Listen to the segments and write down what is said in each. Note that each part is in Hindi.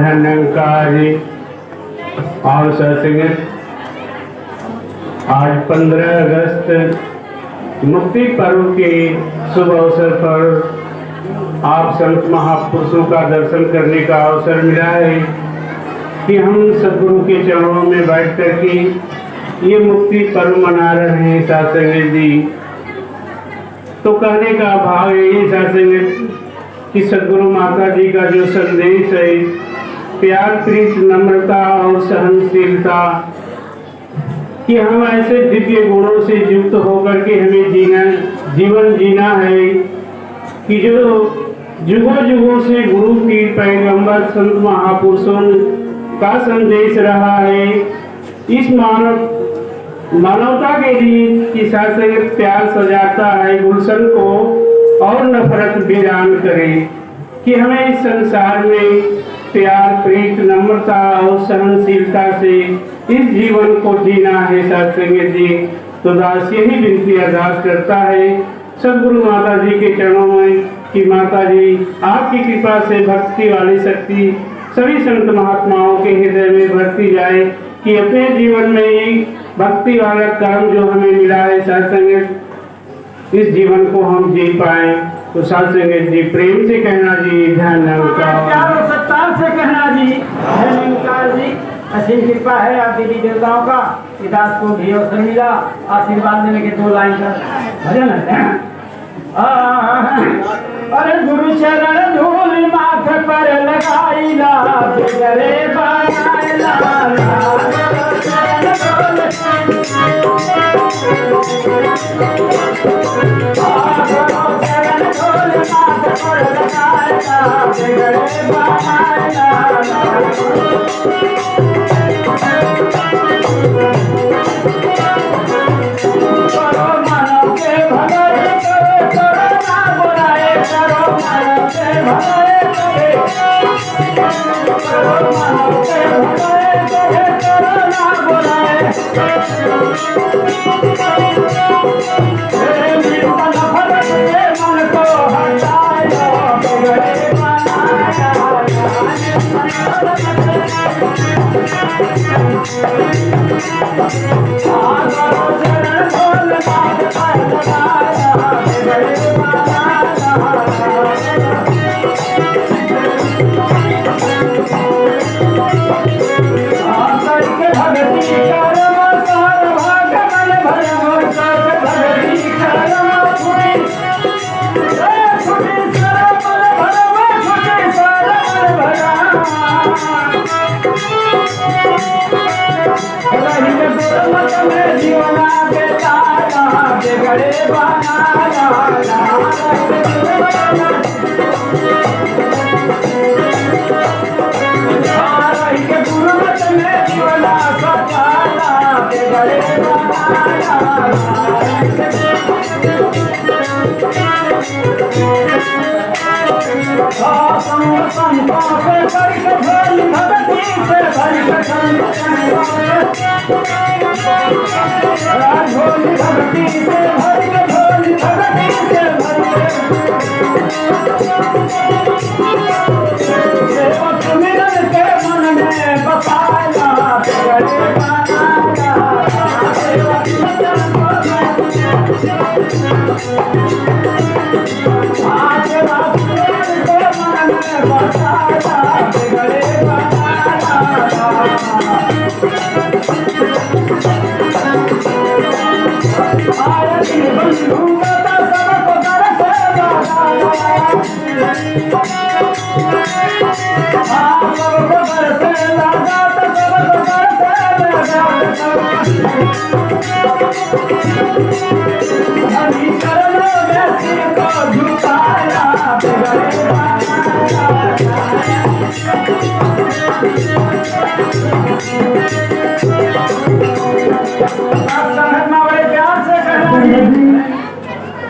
धन्यकार जी। और सत्संगत आज 15 अगस्त मुक्ति पर्व के शुभ अवसर पर आप संत महापुरुषों का दर्शन करने का अवसर मिला है कि हम सदगुरु के चरणों में बैठ कर के ये मुक्ति पर्व मना रहे हैं सत्संगत जी। तो कहने का भाव यही सत्संगत कि सदगुरु माता जी का जो संदेश है, प्यार प्रीत नम्रता और सहनशीलता, कि हम ऐसे दिव्य गुणों से युक्त होकर के हमें जीवन जीना है कि जो युगों युगों से गुरु की पैगंबर संत महापुरुषों का संदेश रहा है। इस मानवता के लिए कि शास्त्र प्यार सजाता है गुलशन को और नफरत वीरान करे, कि हमें इस संसार में प्यार प्रीत नम्रता और सहनशीलता से इस जीवन को जीना है सत्संग जी। तो दास यही विनती अरदास करता है सदगुरु माता जी के चरणों में कि माता जी आपकी कृपा से भक्ति वाली शक्ति सभी संत महात्माओं के हृदय में भरती जाए, कि अपने जीवन में ये भक्ति वाला कर्म जो हमें मिला है सत्संग, इस जीवन को हम जी पाए। तो सत्संग जी प्रेम से कहना जी धन्यवाद, प्यार और सत्कार से कहना जी धन्यवाद जी। असीम कृपा है आप देवी देवताओं का कि दास को भी अवसर मिला आशीर्वाद देने के 2 लाइन का भजन है। अरे गुरु चरण धूल माथे पर लगाईला बिगड़े बनाईला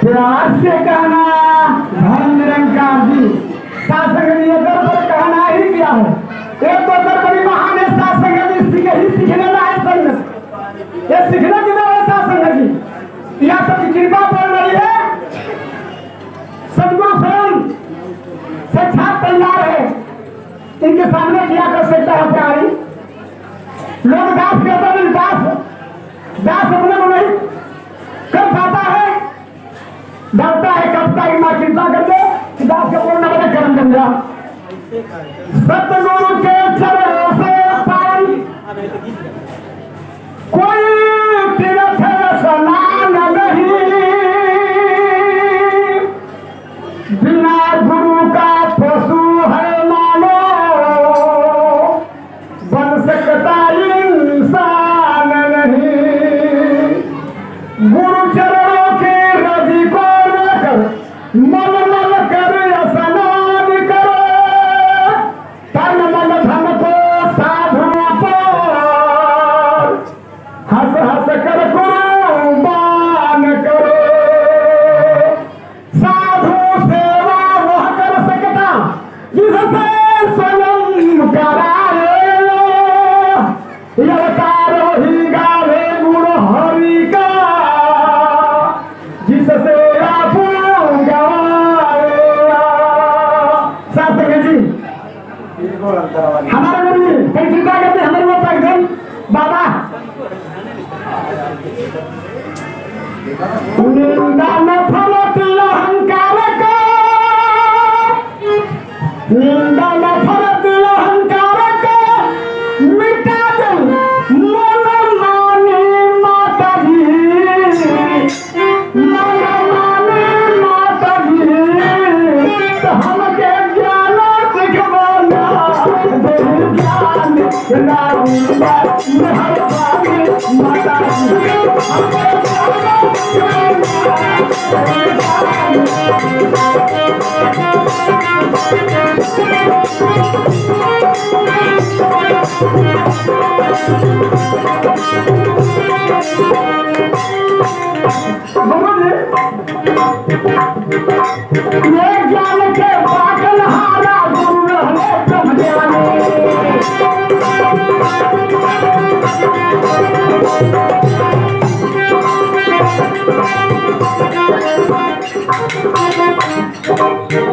प्यार से कहना धर्म निरंकार जी। शासक ने ये कहना ही किया है। एक तो बड़ी महान है शासक जी, सीखने ना है संगत, ये सीखने की तरह है शासक जी। यह सबकी कृपा पड़ रही है। सदगुरु स्वयं साक्षात तैयार है इनके सामने किया कर सकता है प्यारी। लोग दास कहता है, दास अपने को नहीं कर पाता है, डरता है कपता की मां चिंता करके कि दास के पूर्ण बने कर्म बन जा। सतगुरु के चरणों से पाई कोई तीर्थ स्नान नहीं, बिना गुरु का पशु है मानो, बन सकता इंसान नहीं। गुरु चरणों की रजी को लेकर मन मन कर स्नान करो, तन मन धन को साधु पर हंस हंस कर कुर्बान करो। साधु सेवा वह कर सकता जिससे स्वयं कराए, अवतार वही गावे गुण हरि का जिससे आप गवाए। साथ जी हमारे गुरु जी कई चिंता करते हमारे वो एकदम बाबा निंदा न फलत अहंकार का, निंदा न फलत अहंकार का, मिटा दे मन माने माता जी, मन माने माता जी, तो हमके ज्ञान सिखवाना दे ज्ञान नाऊंगा मेहरबानी माता जी। ये ज्ञान के बाटल हारा गुरु रहने ब्रह्म ज्ञानी,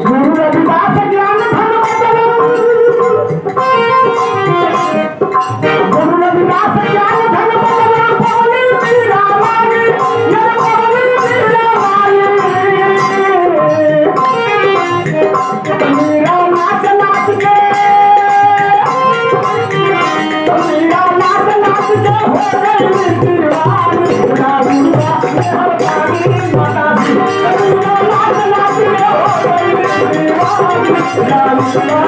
गुरु रविदास ज्ञान धन बदलम, गुरु रविदास ज्ञान धन बदलम, पवनी मीरा वाली, ये पवनी मीरा वाली। मीरा नाच नाच के, मीरा नाच नाच के हो गई दीवानी, रावुआ मेहरबानी माता जी। मीरा नाच नाच के हो गई दीवानी, रावुआ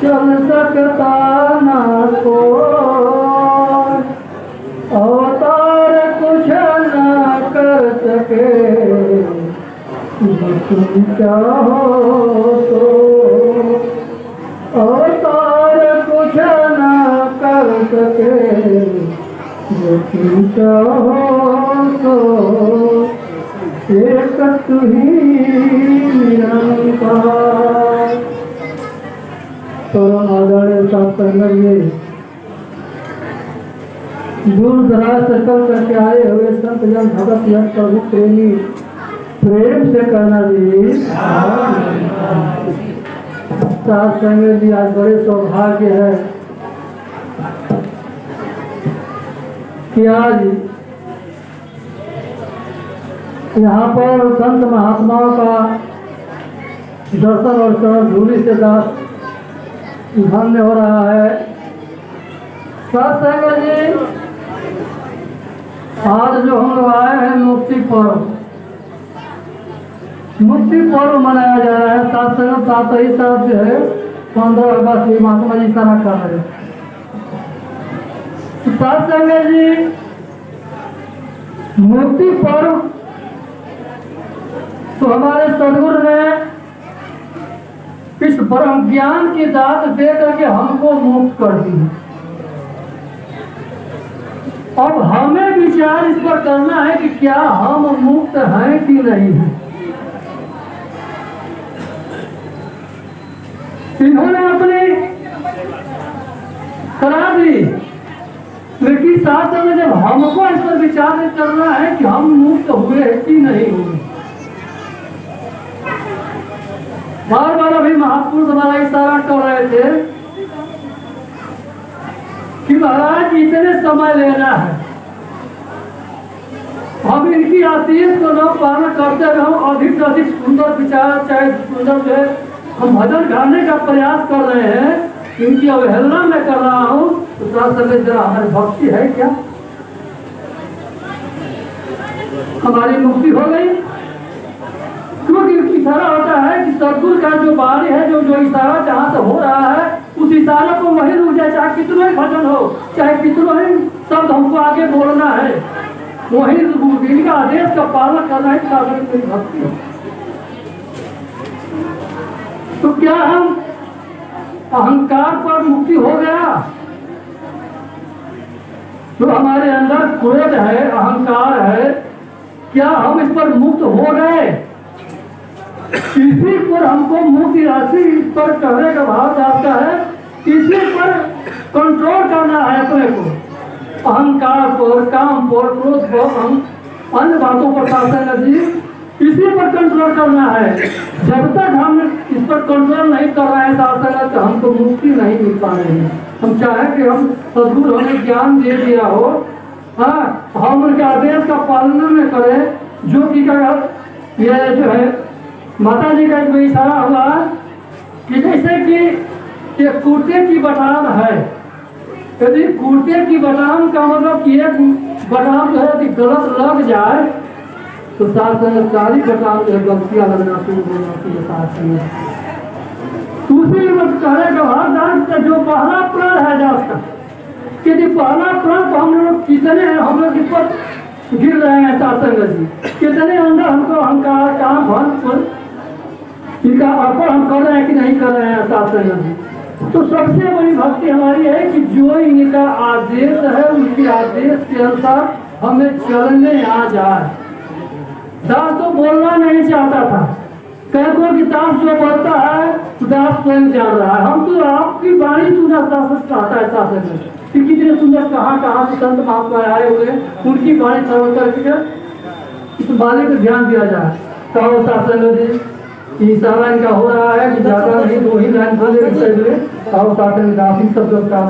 चल सकता ना को अवतार कुछ न कर सके, तुम चाहो तो अवतार कुछ न कर सके, जो तुम चाहो तो एक तू ही निरंकार। परम आदरणीय सत्संगी दूर दराज से चल करके आए हुए संत जन भगत जन प्रभु प्रेमी प्रेम से कहना जी सत्संग जी आज बड़े सौभाग्य है कि आज यहाँ पर संत महात्माओं का दर्शन और चरण धूलि से दास धन्य हो रहा है। सत्संग जी आज जो हम लोग आए हैं मुक्ति पर्व मनाया जा रहा है। सत्संग साथ ही साथ जो है 15 अगस्त में महात्मा जी सारा कर रहे हैं। सत्संग जी मुक्ति पर्व तो हमारे सदगुरु ने इस परम ज्ञान की दात दे करके हमको मुक्त कर दी। अब हमें विचार इस पर करना है कि क्या हम मुक्त हैं कि नहीं हैं। इन्होंने अपनी करा दी, लेकिन साथ में जब हमको इस पर विचार करना है कि हम मुक्त हुए कि नहीं हुए। बार बार अभी महापुरुष हमारा इशारा कर रहे थे कि महाराज इतने समय लेना है, हम इनकी आशीष को न पालन करते रहो। अधिक से अधिक सुंदर विचार चाहे सुंदर जो है हम भजन गाने का प्रयास कर रहे हैं, इनकी अवहेलना मैं कर रहा हूँ तो थोड़ा समय जरा हमारी भक्ति है क्या, हमारी मुक्ति हो गई। क्योंकि इशारा होता है कि सदगुरु का जो बाणी है, जो इशारा जहाँ से हो रहा है उस इशारे को वही रुक जाए, चाहे कितना ही भजन हो, चाहे कितना ही शब्द हमको आगे बोलना है, वही इनका आदेश का पालन करना है। मेरी भक्ति है। तो क्या हम अहंकार पर मुक्ति हो गया? जो हमारे अंदर क्रोध है, अहंकार है, क्या हम इस पर मुक्त हो गए? इसी पर हमको मुक्ति राशि पर कहने का भाव जाता है, इसी पर कंट्रोल करना है अपने को। अहंकार पर, काम पर, क्रोध पर, हम अन्य बातों पर शासन जी इसी पर कंट्रोल करना है। जब तक हम इस पर कंट्रोल नहीं कर रहे हैं शासन तो हमको मुक्ति नहीं मिल पा रही है। हम चाहे कि हम सदगुरु हमें ज्ञान दे दिया हो, हाँ, हम उनके आदेश का पालन में करें। जो कि ये जो है माता जी का एक इशारा हुआ कि जैसे कि एक कुर्ते की बटाम है, यदि कुर्ते की बटाम का मतलब कि एक बटाम जो है यदि गलत लग जाए तो साथ में सारी बटाम जो है गलतियां लगना शुरू हो जाती है। साथ में दूसरी बात कहने का भाव जो पहला प्रण है जाता यदि पहला प्रण तो हम लोग कितने हम लोग इस पर गिर रहे हैं सासंग जी, कितने अंदर हमको अहंकार काम भन इनका अर्पण हम कर रहे हैं कि नहीं कर रहे हैं सासंग जी। तो सबसे बड़ी भक्ति हमारी है कि जो इनका आदेश है उनके आदेश के अनुसार हमें चलने आ जाए। दास तो बोलना नहीं चाहता था, कहते कि दास जो बोलता है दास स्वयं जान रहा है। हम तो आपकी वाणी सुनना चाहता है शासन में कि कितने सुंदर कहाँ से संत महात्मा आए हुए, उनकी वाणी सर्व करके इस वाणी को ध्यान दिया जाए। कहो शासन में इशारा इनका हो रहा है कि ज्यादा नहीं, 2 ही लाइन बोले कहो शासन में दासी शब्द का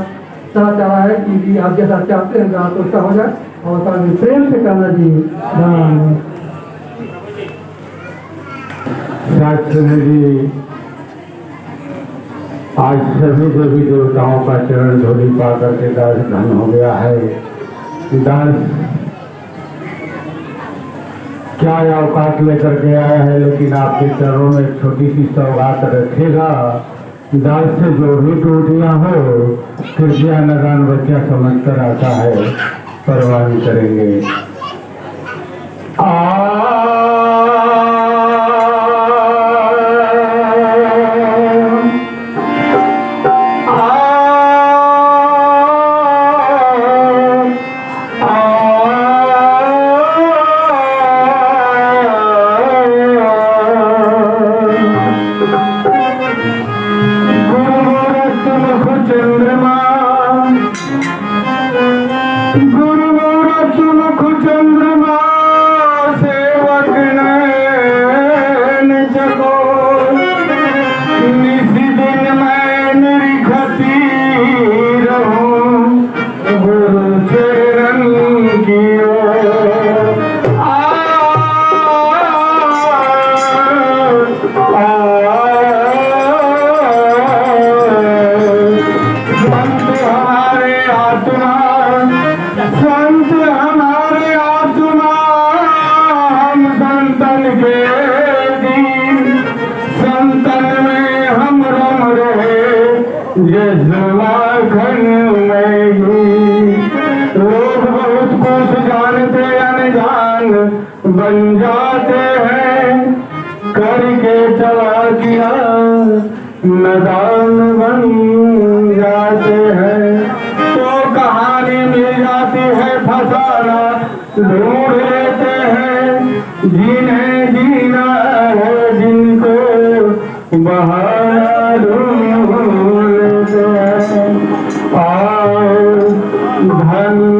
तरह चाह रहा है कि आप जैसा चाहते हैं दास उसका हो जाए और प्रेम से करना जी। शास्त्री जी आज सभी देवी देवताओं का चरण धूलि पा करके दास धन हो गया है। दास क्या औकात लेकर के आया है, लेकिन आपके चरणों में एक छोटी सी सौगात रखेगा। दास से जो भी टूटियां हो कृपया नदान बच्चा समझ कर आता है, परवान करेंगे। बन जाते हैं करके चलाकियां, नदान बन जाते हैं। तो कहानी मिल जाती है फसाना ढूंढ लेते हैं, जिन्हें जीना है जिनको बहाना ढूंढ लेते हैं। धन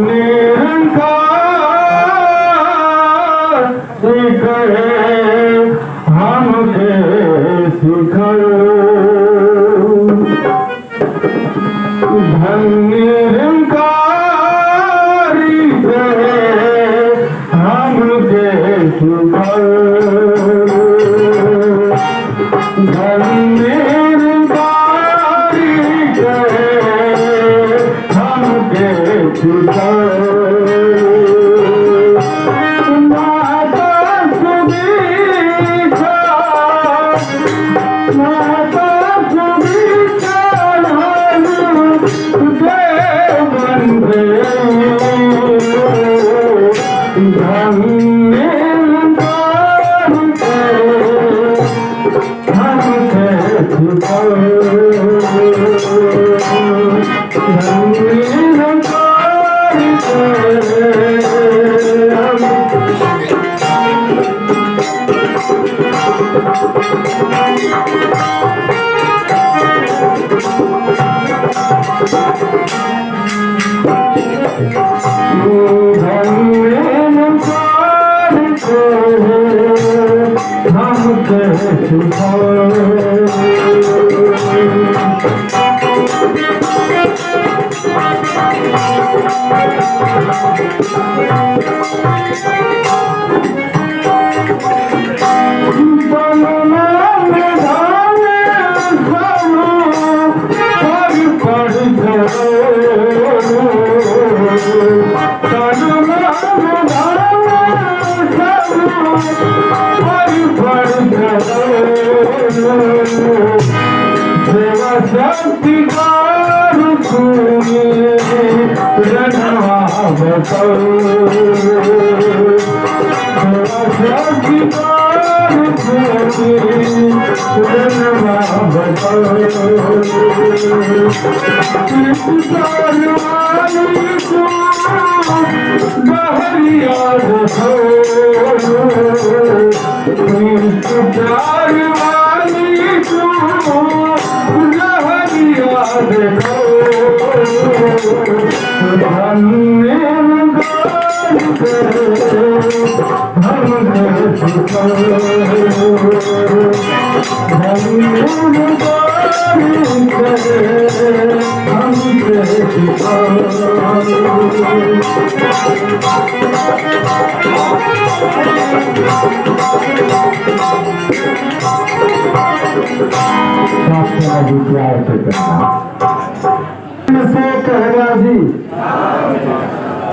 हम जी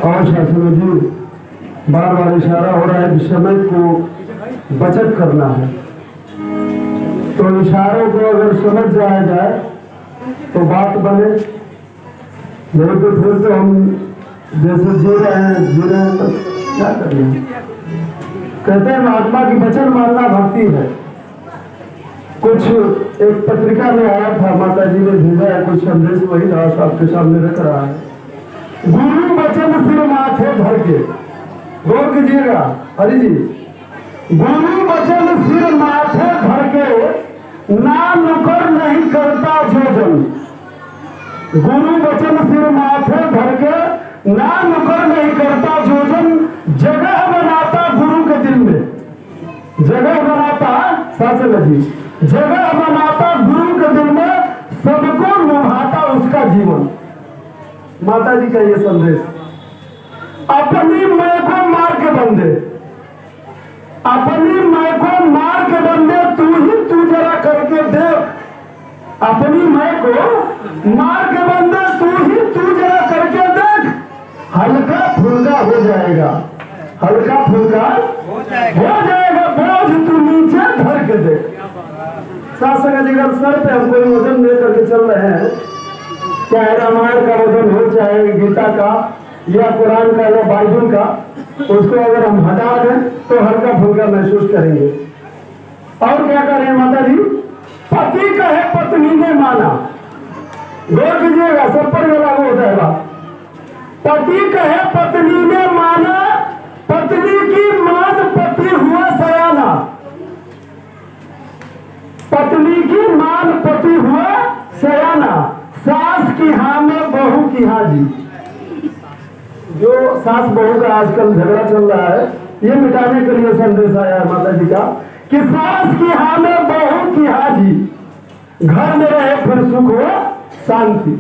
और शासन जी बार बार इशारा हो रहा है कि समय को बचत करना है, तो इशारों को अगर समझ जाया जाए तो बात बने, नहीं तो फिर तो हम जैसे जी रहे हैं तो क्या करें। कहते हैं महात्मा की वचन मानना भक्ति है। कुछ एक पत्रिका में आया था, माता जी ने भेजा है, कुछ संदेश वही दास आपके सामने रख रहा है। गुरु वचन सिर माथे धर के, गौर कीजिएगा हरि जी, गुरु वचन सिर माथे धर के ना नुकर नहीं करता जो जन। गुरु वचन सिर माथे धर के ना नुकर नहीं करता जो जन, जगह बनाता गुरु के दिल में, जगह बनाता शासन जी, जगह बनाता गुरु के दिल में, सबको लुभाता उसका जीवन। माता जी का ये संदेश, अपनी मैं को मार के बंदे, अपनी मैं को मार के बंदे, तू जरा करके देख, अपनी मैं को मार के बंदे तू जरा करके देख, हल्का फुल्का हो जाएगा, हल्का फुल्का हो जाएगा, बोझ तू नीचे धर के देख। शासन जी अगर सर पे हम कोई वजन दे करके चल रहे हैं, चाहे रामायण का वजन हो, चाहे गीता का या कुरान का या बाइबल का, उसको अगर हम हटा दें तो हल्का फुल्का महसूस करेंगे। और क्या करें माता जी, पति कहे पत्नी ने माना, गौर कीजिएगा सब पर लागू होता है बात। पति कहे पत्नी ने माना, पत्नी की मान पति हुआ सयाना, पत्नी की मान पति हुआ सयाना, सास की हाँ में बहू की हाँ जी। जो सास बहू का आजकल झगड़ा चल रहा है, ये मिटाने के लिए संदेश आया है माता जी का कि सास की हाँ में बहू की हाँ जी, घर में रहे फिर सुख हो शांति।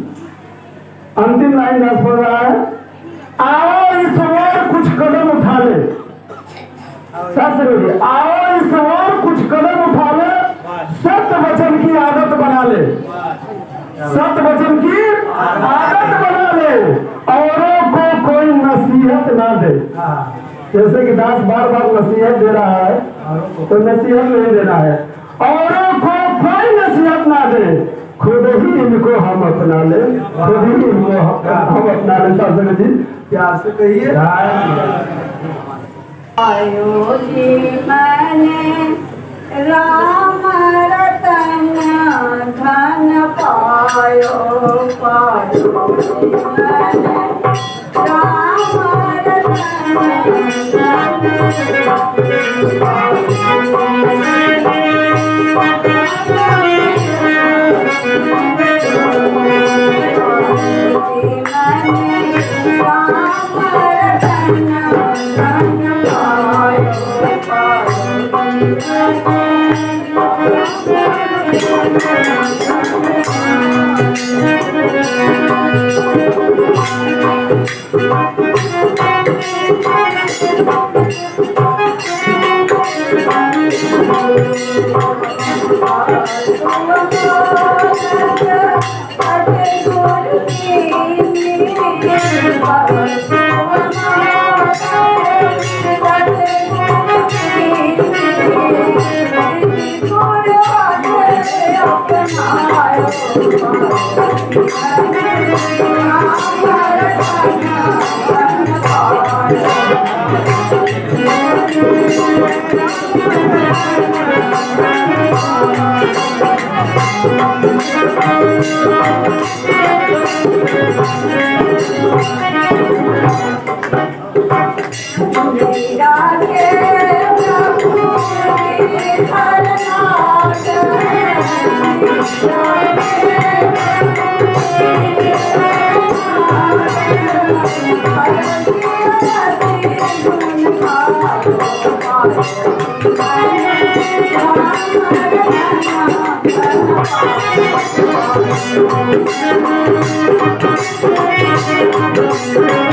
अंतिम लाइन दास पढ़ रहा है, आओ इस ओर कुछ कदम उठा ले, शास्त्र आओ इस ओर कुछ कदम उठा ले, सत्य वचन की आदत बना ले, सत्य वचन की आदत बना ले, औरों को कोई नसीहत ना दे। जैसे कि दास बार बार नसीहत दे रहा है, तो नसीहत नहीं देना है, औरों को कोई नसीहत ना दे, खुद ही इनको हम अपना ले, खुद ही इनको हम अपना ले। शासन जी प्यार से कहिए, आयो जी मैंने राम रतन धन पायो, पायो मैंने राम रतन Thank you.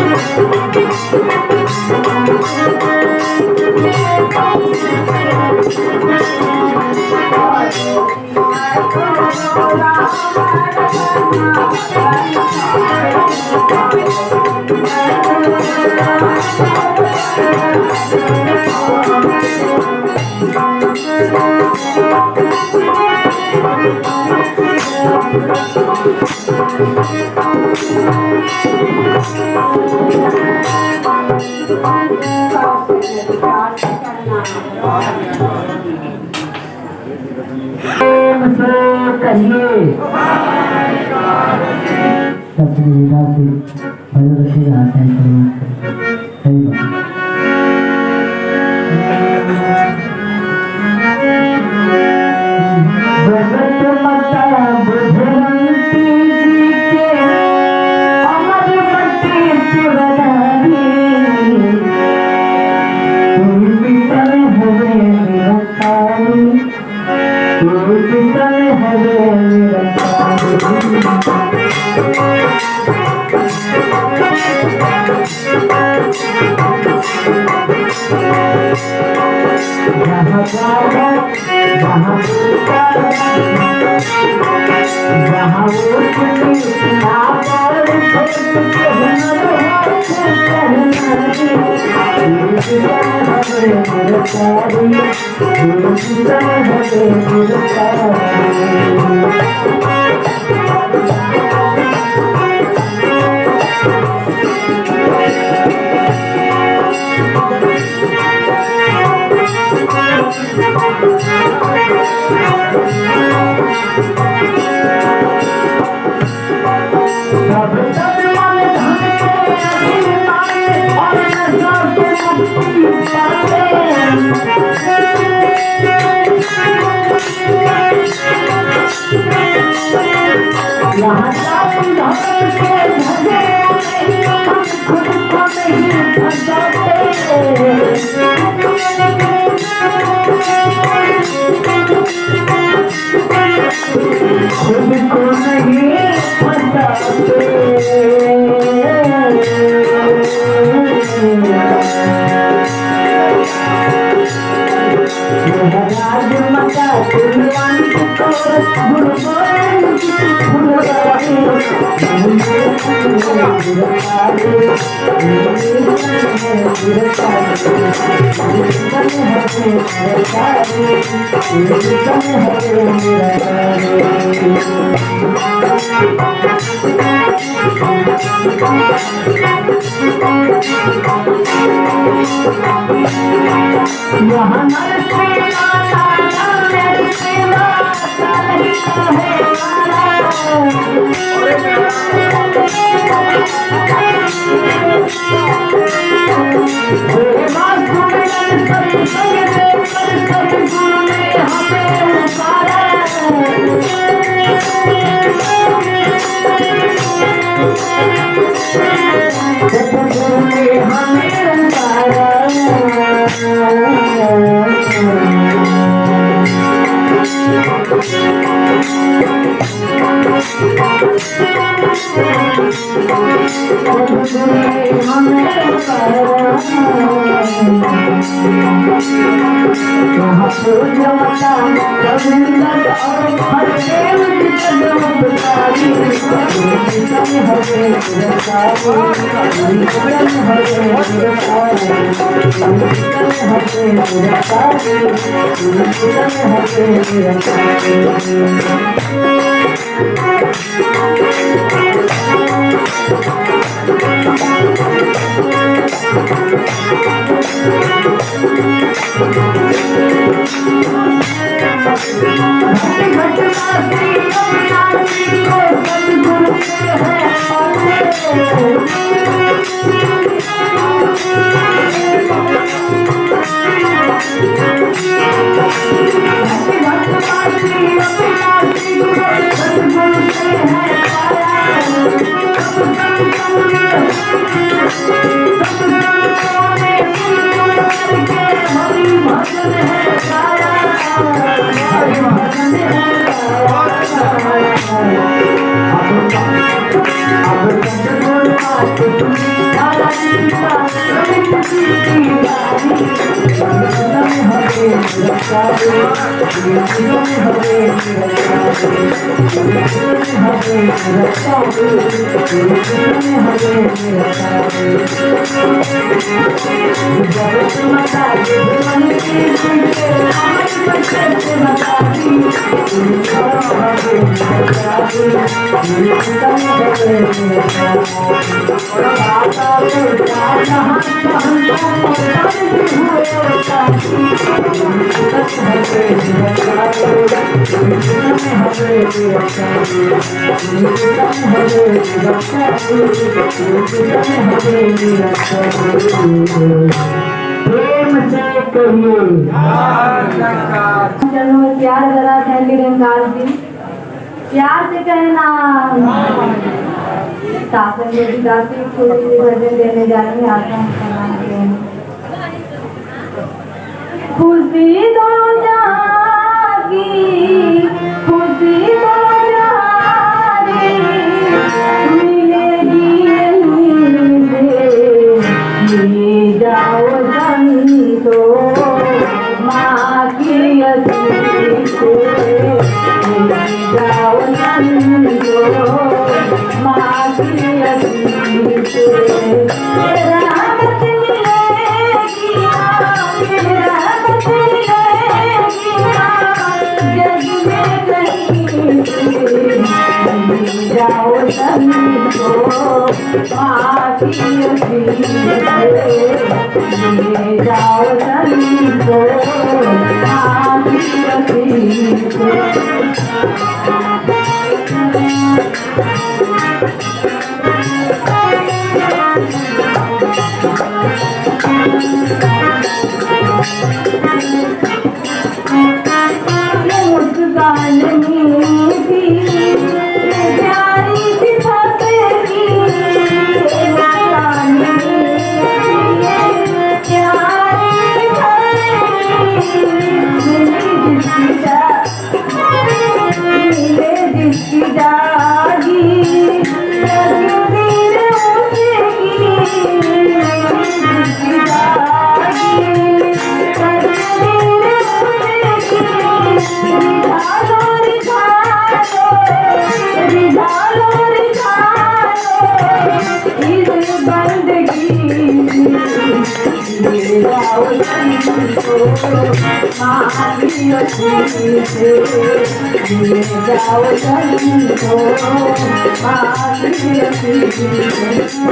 प्रेम से कहिए चलो प्यार जरा पहली रंगाल जी प्यार से कहना शासन के विकासी थोड़ी सी भजन देने जा रही हैं आसान खुशी दो जागी खुशी दो जागी मिलेगी ले जाओ संतो माँ की असीम से ले जाओ संतो माँ की असीम से रहमत मिलेगी रहमत मिलेगी जग में कहीं ले जाओ संतो माँ की असीम से ले जाओ संतो माँ की असीम से मुस्कान मीठी प्यारी सी फसेगी मुस्कान प्यारी सी फसेगी मिले जिसकी जागी तकदीर उसेगी जिसकी जागी तकदीर उसेगी रिझालो रिझालो रिझालो इस बंदगी ले जाओ संतो माँ की असीम से ले जाओ संतो माँ की असीम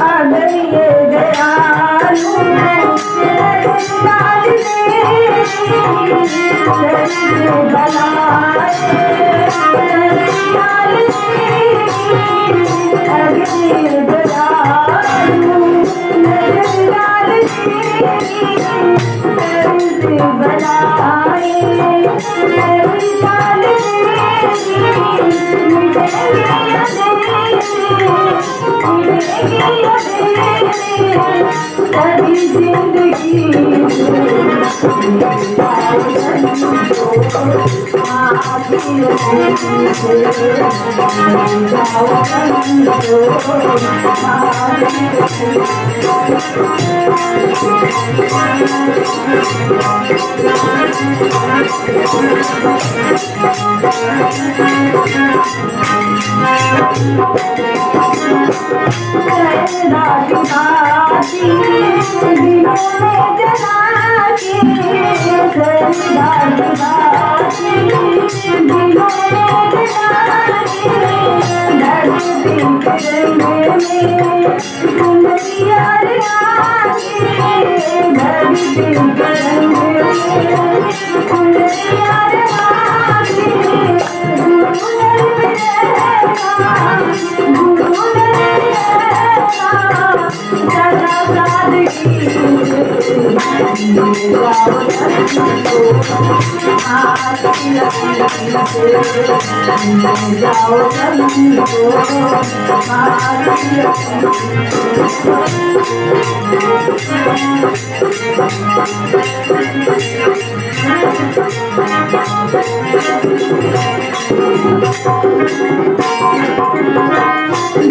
अगलिए दयालु लाल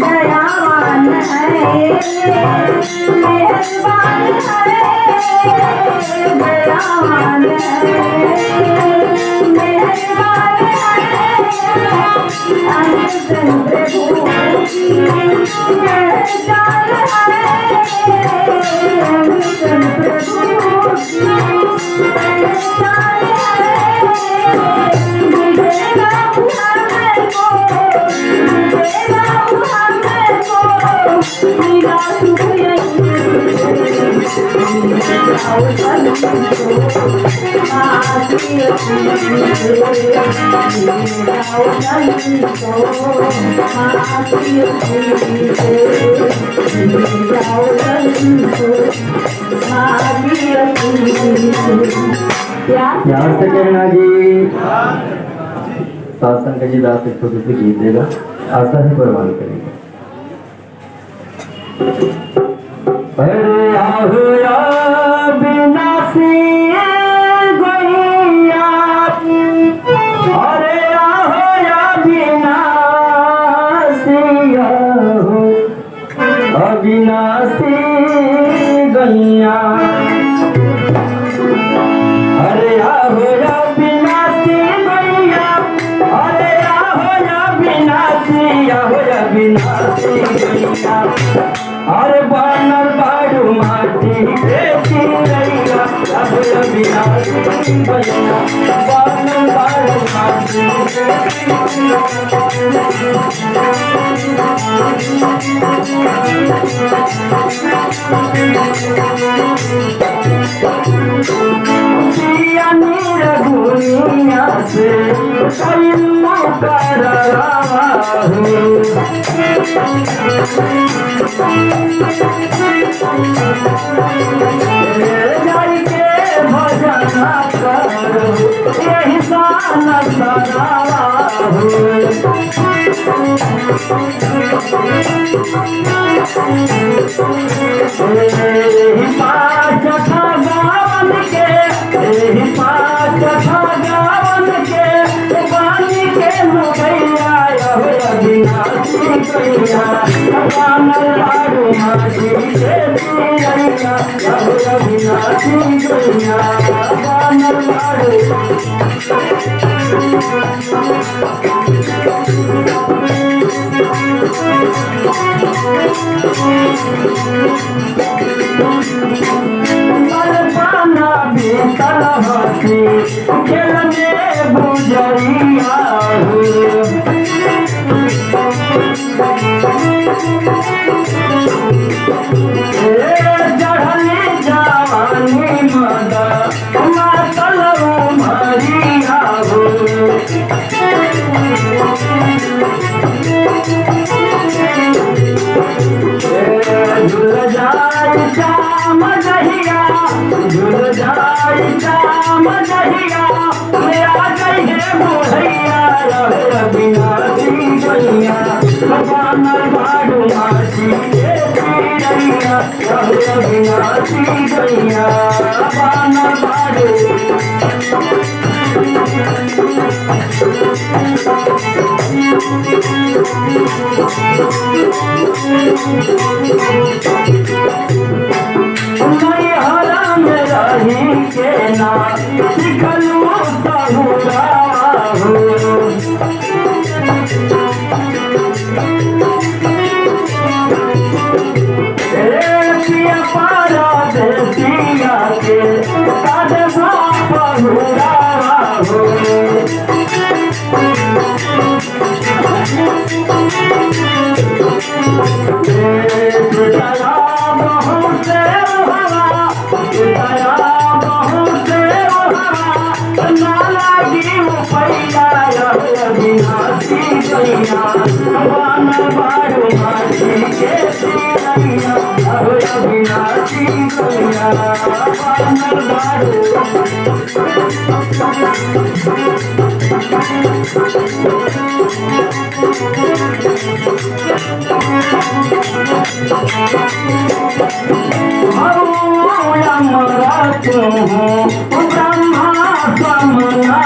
दयावान है मेहरबान है दयावान है मेहरबान है अंतन प्रभु की पहचान है अंतन प्रभु की पहचान है मिलेगा हमें को मिलेगा हमें को मेरा सुख यही यहाँ से कहना जी शासन का जी दास एक छोटी सी गीत देगा, आशा ही प्रवान करेगा। अरे आओ या बिनासी गैया, अरे आओ या बिनासी आओ, अविनाशी गैया, अरे आओ या बिनासी गैया, अरे आओ या बिनासी, आओ या बिनासी गैया, अरे बनल बाड़ू माटी के चिड़ैया, आओ या बिनासी गैया, बनल बाड़ू माटी के पिया नीर गुनिया से कइलू करवा हो, जाई के भजन करो यही सान सरावा हो, पाँच भगवान के पाँच भगवान के पानी के मुखैया अविनाशी गैया, बनल बाड़ू माटी के चिड़ैया, अविनाशी गैया, बनल बाड़ू पाना बीतल हसी खेलने बुझरिया हो, चढ़ली जवानी मदा मातल मरिया हो, झुल जाई जाम दहिया, झुल जाई जाम दहिया, मेरा गई है बुढ़ैया, अविनाशी गैया, बनल बाड़ू माटी के चिड़ैया, अविनाशी गैया, बनल बाड़ू हरा में रही के ना सिखलू सहुरा हो, पिया पारा देसिया के कादवा बहुरा हो, दया बहुत से हवा, दया बहुत से हवा, नाला की पैया अविनाशी गैया, बनल बाड़ू माटी के चिड़ैया, अविनाशी गैया। बानर बाड़ू हमरा तू ब्रह्मा समना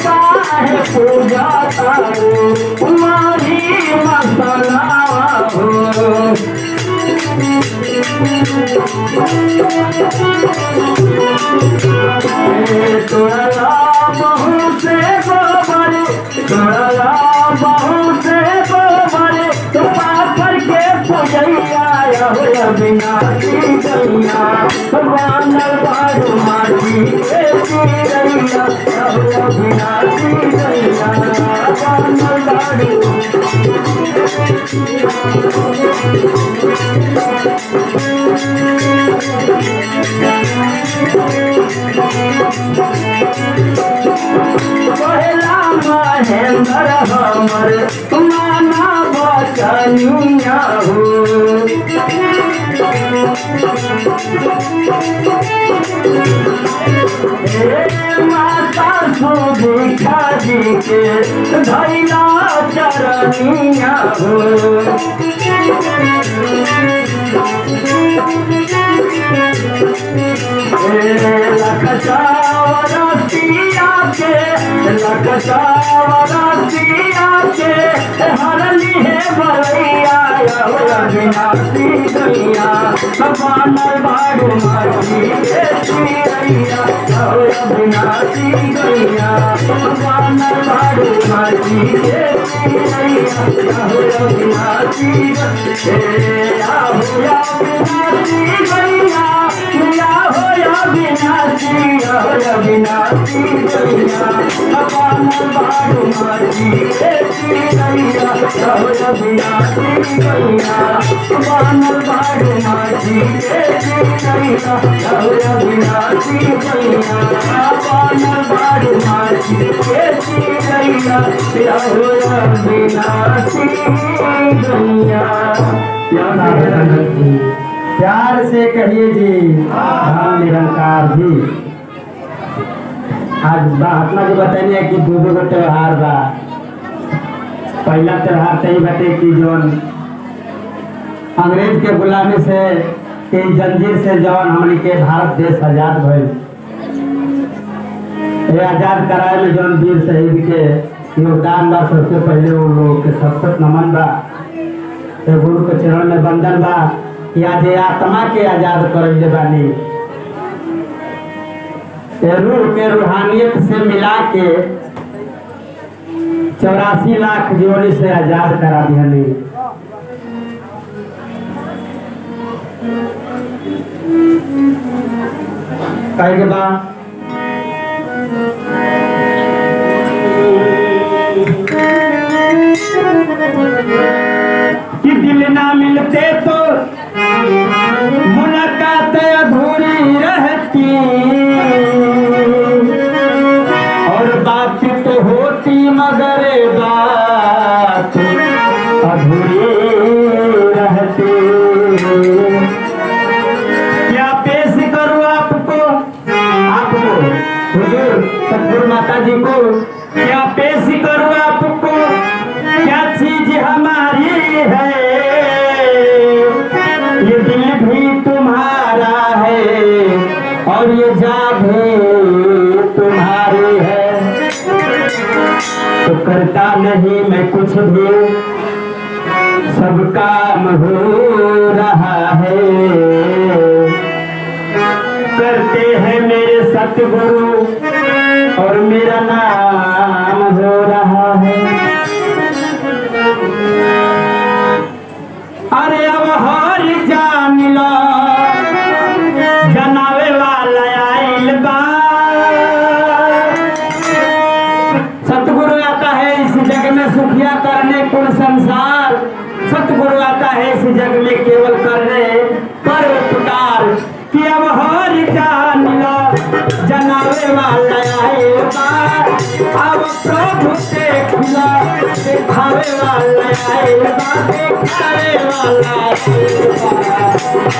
काहे पूजा करो तुम्हारी मसला हो तोड़ा बहू से गोबर तोड़ा बहू से गोबर तो पाथर के पूजैया हो अविनाशी गैया बानर बाड़ू माटी के चिड़ैया हो अविनाशी गैया बानर बाड़ू पहला महेंद्र हमर माना बचनिया हो माता सुदीक्षा जी के धैला चरनिया हो लखचावरसिया के हरली है बरैया अविनाशी गैया बानर बाड़ू माटी के चिड़ैया अविनाशी गैया बानर बाड़ू माटी के चिड़ैया अविनाशी गैया अविनाशी गैया अविनाशी गैया बानर बाड़ू माटी के चिड़ैया अविनाशी गैया बानर बाड़ू माटी के चिड़ैया अविनाशी गैया बानर बाड़ू माटी के चिड़ैया अविनाशी गैया। प्यार से कहिए जी हाँ निरंकार जी। आज महात्मा जी बताइए कि दो दो त्योहार बा। पहला त्योहार तही बटे कि जौन अंग्रेज के गुलामी से के जंजीर से जौन हमनी के भारत देश आजाद भइल। ये आजाद कराए में जौन वीर शहीद के योगदान बा सबसे पहले वो लोग के सख्त नमन बा। गुरु के चरण में बंधन बा या जे आत्मा के आजाद करले बानी रूह के रूहानियत से मिला के 84 लाख जोड़ी से आजाद करा दिहनी। कहे के बाद कि दिल ना मिलते तो मुलाकात अधूरी रहती और बात तो होती मगर बात अधूरी रहती। क्या पेश करूं आपको हुजूर सतगुरु माता जी को क्या पेश करूं आपको क्या चीज हमारी है ये दिल भी तुम्हारा है और ये जान भी तुम्हारी है। तो करता नहीं मैं कुछ भी सब काम हो रहा है। करते हैं मेरे सतगुरु और मेरा नाम हो रहा है। अरे अब हर जान लो जनावे वाला आइल बा। सतगुरु आता है इस जग में सुखिया करने कुल संसार। सतगुरु आता है इस जग में केवल करने पर उपकार। कि अब हर जान लो जनावे वाला आइल बा। अब प्रभु से खिला खावे वाला आइल बा खावे वाला आइल बा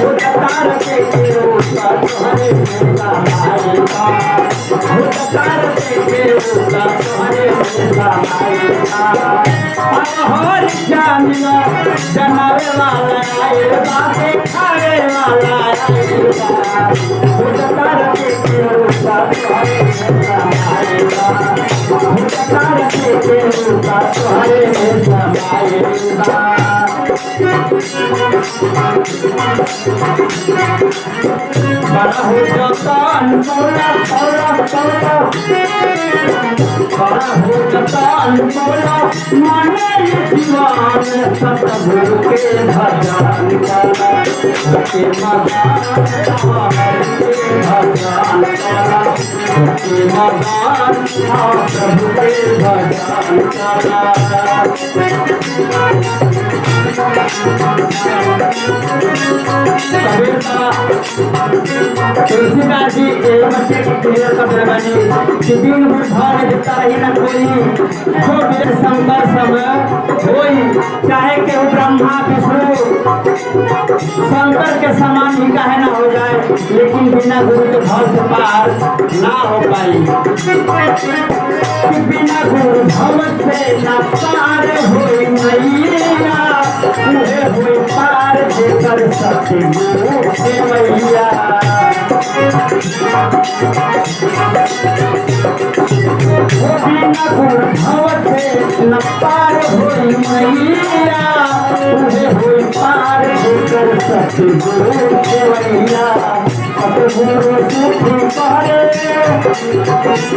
उतार के ऊपर तोहरे मेला आइल बा उतार के ऊपर तोहरे मेला आइल बा हर जानिया जनावे वाला आइल बा खावे वाला आइल बा उतार के ऊपर तोहरे मेला आइल बा उतार के ऊपर तोहरे मेला आइल बा बड़ा हो जतान मौला मौला मौला बड़ा हो जतान मौला माने दीवान सतगुरु के भजन करा के मदान हमारे के भजन करा के मदान प्रभु के भजन करा तुलसीदास जी बच्चे की क्लियर कर बनी कि दिन भर भाव देता रही न कोई जो मेरे शंकर सब कोई चाहे केहू ब्रह्मा विष्णु शंकर के समान ही काहे ना हो जाए लेकिन बिना गुरु के भाव से पार ना हो पाई कि बिना गुरु भाव से ना पार होई मैया उहे हुई पार जेकर सतगुरु के मैया बिना गुरु भाव से न पार होई मैया उहे हुई पार जेकर सतगुरु के मैया सतगुरु सुखी करे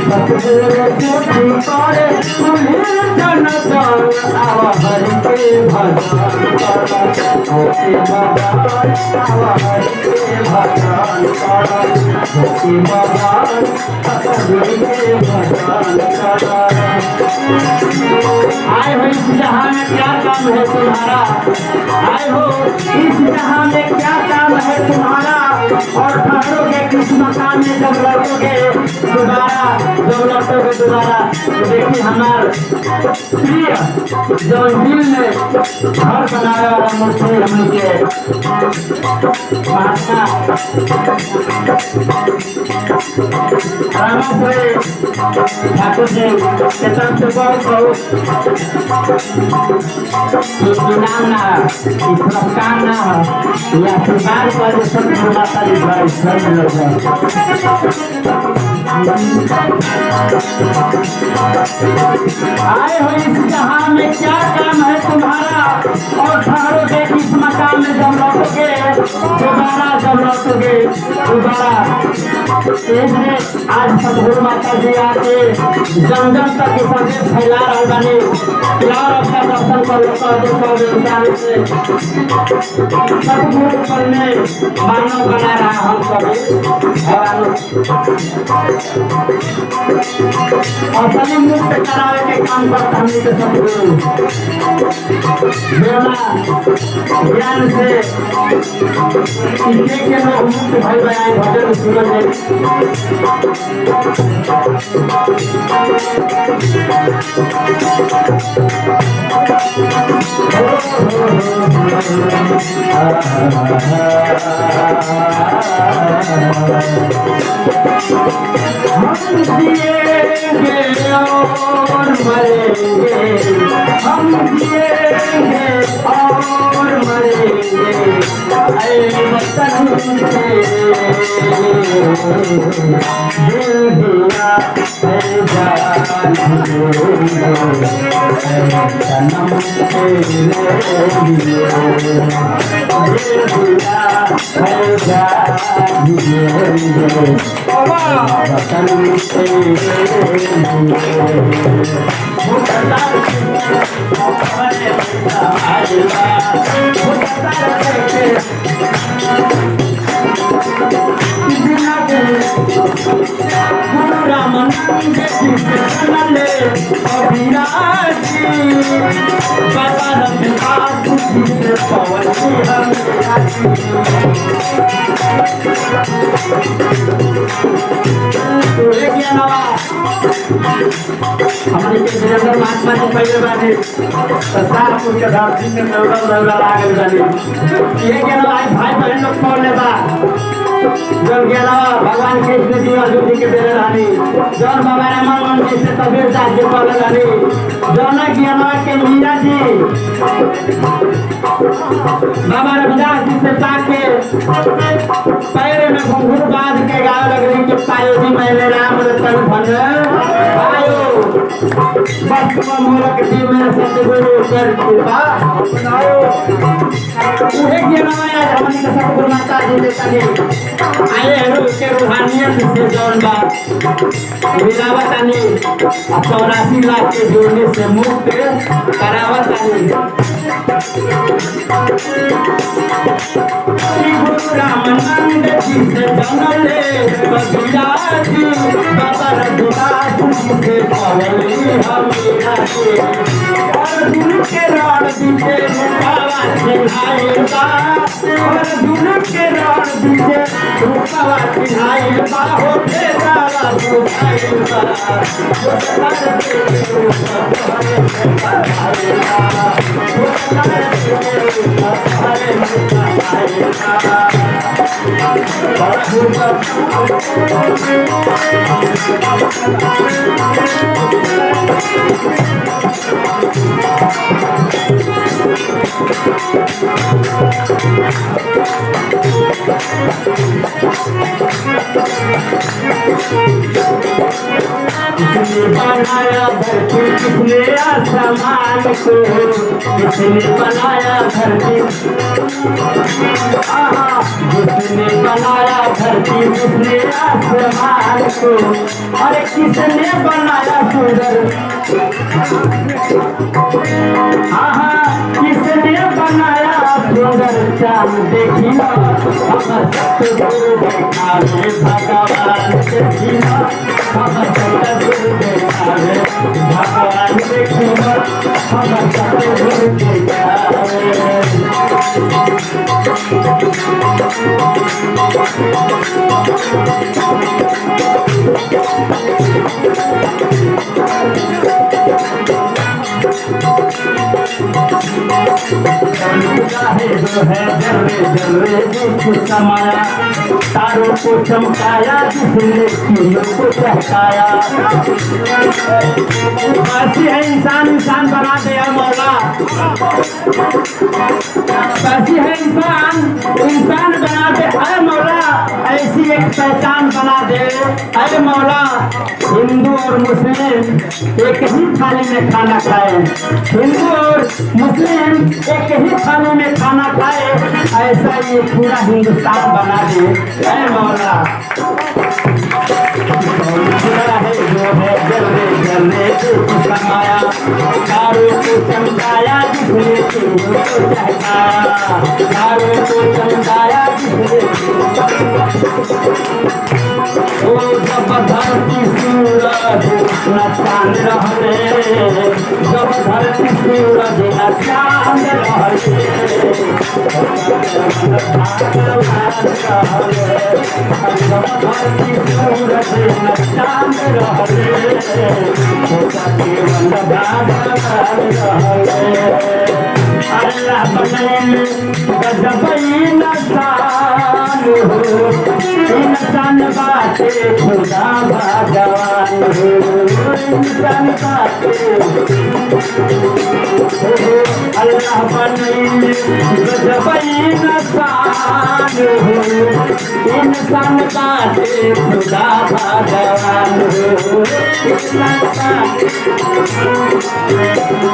सतगुरु सुखी करे तुझे जन जान आवा हरि के भजन करा होके मदान आवा हरि के भजन करा होके मदान सतगुरु के भजन करा आए हो इस जहां में क्या काम है तुम्हारा आए हो इस जहां में क्या काम है तुम्हारा और ठहरोगे किस मकान में जब लौटोगे दोबारा देखिए हमार प्रिय जो दिल में घर बनाने वाला मूर्ति हम के महात्मा रामेश्वरी ठाकुर जी के तरफ से बहुत इनाम ना पुरस्कार ना या आशीर्वाद पर सब माता जी द्वारा ईश्वर मिल जाए आए हो इस जहां में क्या काम है तुम्हारा और ठहरोगे किस मकान में जब लौटोगे दोबारा इसलिए आज सतगुरु माता जी आके जम तक संदेश फैला रहा बने यार आपका दर्शन कर से सतगुरु पर में मानव बना रहा हम सभी और सभी मुक्त करावे के काम करता हमने के सतगुरु ज्ञान से के लोग मुक्त भाई बनाए भजन सुनने हम जिएंगे और मरेंगे हम जिएंगे और मरेंगे ऐ वतन के दिल दिया है जान सनम के लिए दिल दिया है जान वतन के रामानंद जी बाबा रविदास जी से पवनी हमारे के वीरेंद्र महात्मा जी पहले बानी सारपुर के धरती में नौरा लागल बानी ये ज्ञानवा भाई बहन लोग पढ़ले बा जब ज्ञानवा भगवान कृष्ण जी अर्जुन जी के देले रहनी जौन बाबा रामानंद जी से कबीर दास जी पढ़ले रहनी जौन ज्ञानवा के मीरा जी बाबा रविदास जी से पाके पैर में घुंघरू बांध के गावे लगली कि पायो जी मैंने राम रतन धन पायो बस मूलक जी में सतगुरु कर कृपा बनाओ उहे ज्ञानवा आज हमनी के सतगुरु माता जी ने कहे आए हैं के रूहानियत से जौन बा मिलावतानी 84 लाख के जोड़ने से मुक्त करावतानी श्री गुरु रामानंद जी से जनले कबीरा जी बाबा रविदास जी से पवनी हमीरा जी अर्जुन के रण बीते रूपावा चिन्हाई बा अर्जुन के रण बीते रूपावा चिन्हाई बा हो तेरा बुझाई बा बनाया धरती किसने आसमान को किसने बनाया धरती किसने बनाया धरती किसने आसमान को अरे किसने बनाया सुंदर किसने बनाया सुंदर चांद देखी ना सतगुरु देखा रे भगवान देखी ना सतगुरु देखा रे भगवान देखी ना सतगुरु देखा जो है जर्रे जर्रे को समाया तारों को चमकाया जिसने तीनों को चहकाया ऐसी है इंसान इंसान बना दिया मौला ऐसी है इंसान इंसान बना दे अरे मौला ऐसी एक पहचान बना दे अरे मौला हिंदू और मुस्लिम एक ही थाली में खाना खाए हिंदू और मुस्लिम एक ही थाली में खाना खाए ऐसा ये पूरा हिंदुस्तान बना दे ऐ मौला है जो है जल्दे जल्दे समाया तारों को चमकाया जिसने तीनों को चहकाया तारों को चमकाया जिसने ओ जब धरती सूरज न चांद रहले जब धरती सूरज न चांद रहले जब धरती सूरज न चांद रहले अल्लाह बनैले गजब इंसान हो इंसान बाटे खुदा भगवान हो इंसान बाटे अल्लाह बनैले गजब इंसान हो इंसान बाटे खुदा भगवान हो इंसान बाटे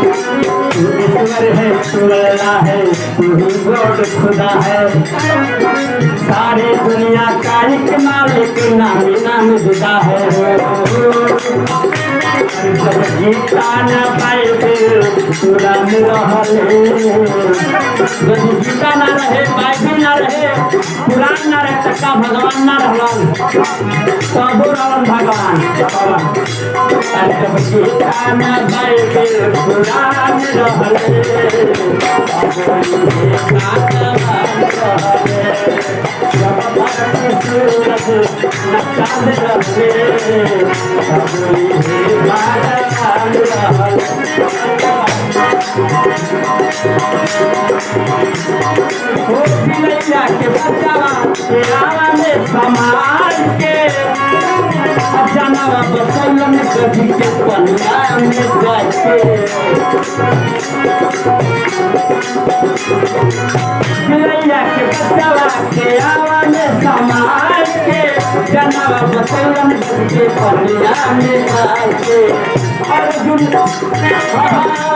ईश्वर है सुरला है तू ही गॉड खुदा है सारी दुनिया का एक मालिक नाम नाम जुदा है जब गीता न बाइबिल कुरान रहले यदि गीता न रहे बाइबिल न रहे कुरान न रहे तक का भगवान न रहलन तब रहलन भगवान जब गीता न बाइबिल कुरान के बचावा तेरा में समाज के जानवा बसैया में कभी के पन्ना में जाके मिलैया के बचावा के आवा में समाज के जानवा बसैया में कभी के पन्ना में जाके अर्जुन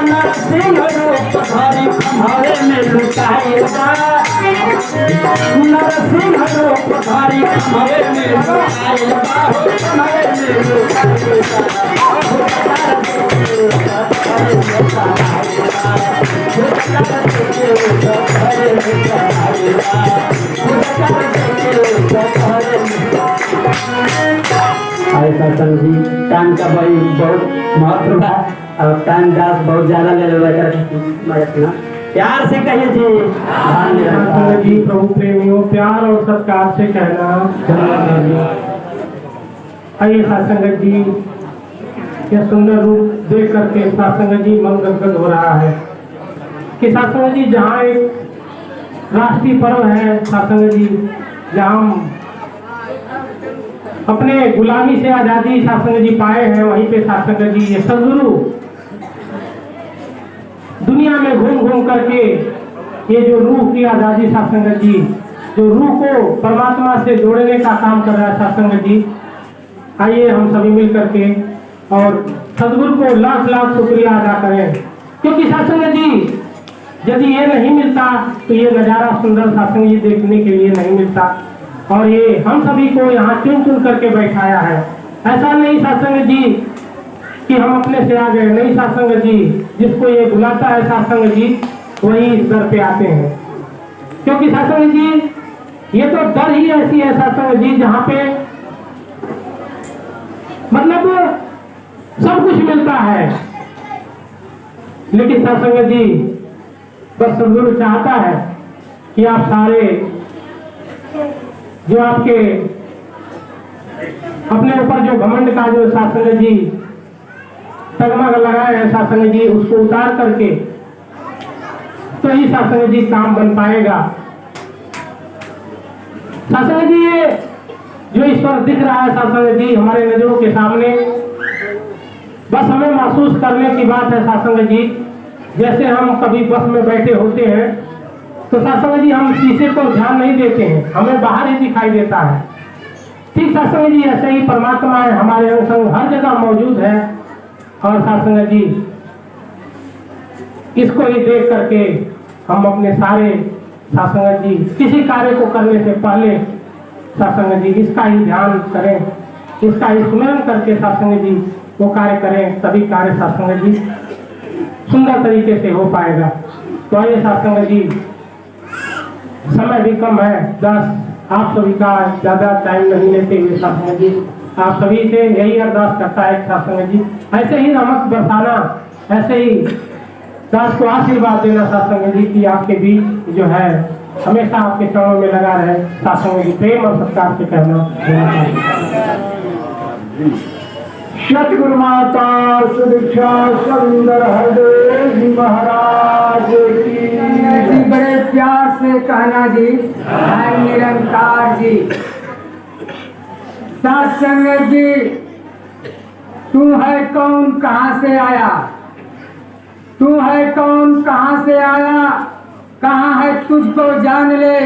नरसिंह रूप धरी खंभरे में लुकाएगा नरसिंह रूप धरी खंभरे में लुकाएगा खंभरे में ऐसा समझी टाइम का भाई बहुत महत्व है और टाइम का बहुत ज्यादा ले लेना प्यार से कहिए जी जी प्रभु प्रेमियों प्यार और सत्कार से कहना आइए सासंगत जी यह सुंदर रूप देख करके सासंगत जी मन गदगद हो रहा है कि सासंगत जी जहाँ एक राष्ट्रीय पर्व है सासंगत जी जहाँ हम अपने गुलामी से आजादी सासंगत जी पाए हैं वहीं पे सासंगत जी ये सदगुरु दुनिया में घूम घूम करके ये जो रूह की आजादी सासंगत जी जो रूह को परमात्मा से जोड़ने का काम कर रहा है सासंगत जी आइए हम सभी मिल करके और सदगुरु को लाख लाख शुक्रिया अदा करें क्योंकि सासंगत जी यदि ये नहीं मिलता तो ये नज़ारा सुंदर सासंगत जी देखने के लिए नहीं मिलता और ये हम सभी को यहाँ चुन चुन करके बैठाया है ऐसा नहीं सासंगत जी कि हम अपने से आ गए नहीं सासंगत जी जिसको ये बुलाता है सासंगत जी वही इस दर पे आते हैं क्योंकि सासंगत जी ये तो दर ही ऐसी है सासंगत जी जहाँ पे मतलब सब कुछ मिलता है लेकिन सासंगत जी बस सदगुरु चाहता है कि आप सारे जो आपके अपने ऊपर जो घमंड का जो सासंगत जी तगमग लगाए हैं सासंगत जी उसको उतार करके तो ही सासंगत जी काम बन पाएगा सासंगत जी ये जो ईश्वर दिख रहा है सासंगत जी हमारे नजरों के सामने बस हमें महसूस करने की बात है सासंगत जी जैसे हम कभी बस में बैठे होते हैं तो सासंगत जी हम शीशे पर ध्यान नहीं देते हैं हमें बाहर ही दिखाई देता है ठीक सासंगत जी ऐसे ही परमात्मा है हमारे संग हर जगह मौजूद है और सासंगत जी इसको ही देख करके हम अपने सारे सासंगत जी किसी कार्य को करने से पहले सासंगत जी इसका ही ध्यान करें इसका ही स्मरण करके सासंगत जी वो कार्य करें तभी कार्य सासंगत जी सुंदर तरीके से हो पाएगा तो आइए सासंगत जी समय भी कम है 10 आप सभी का ज़्यादा टाइम नहीं लेते हुए सासंगत जी आप सभी से यही अरदास करता है सासंगत जी ऐसे ही रहमत बरसाना ऐसे ही दास को आशीर्वाद देना सासंगत जी की आपके बीच जो है हमेशा आपके चरणों में लगा रहे सासंगत जी प्रेम और सत्कार से कहना सतगुरु माता सुदीक्षा सुंदर हरदेव जी महाराज की बड़े प्यार से कहना जी निरंकार जी सत्संगत जी तू है कौन कहाँ से आया तू है कौन कहाँ से आया कहाँ है तुझको जान ले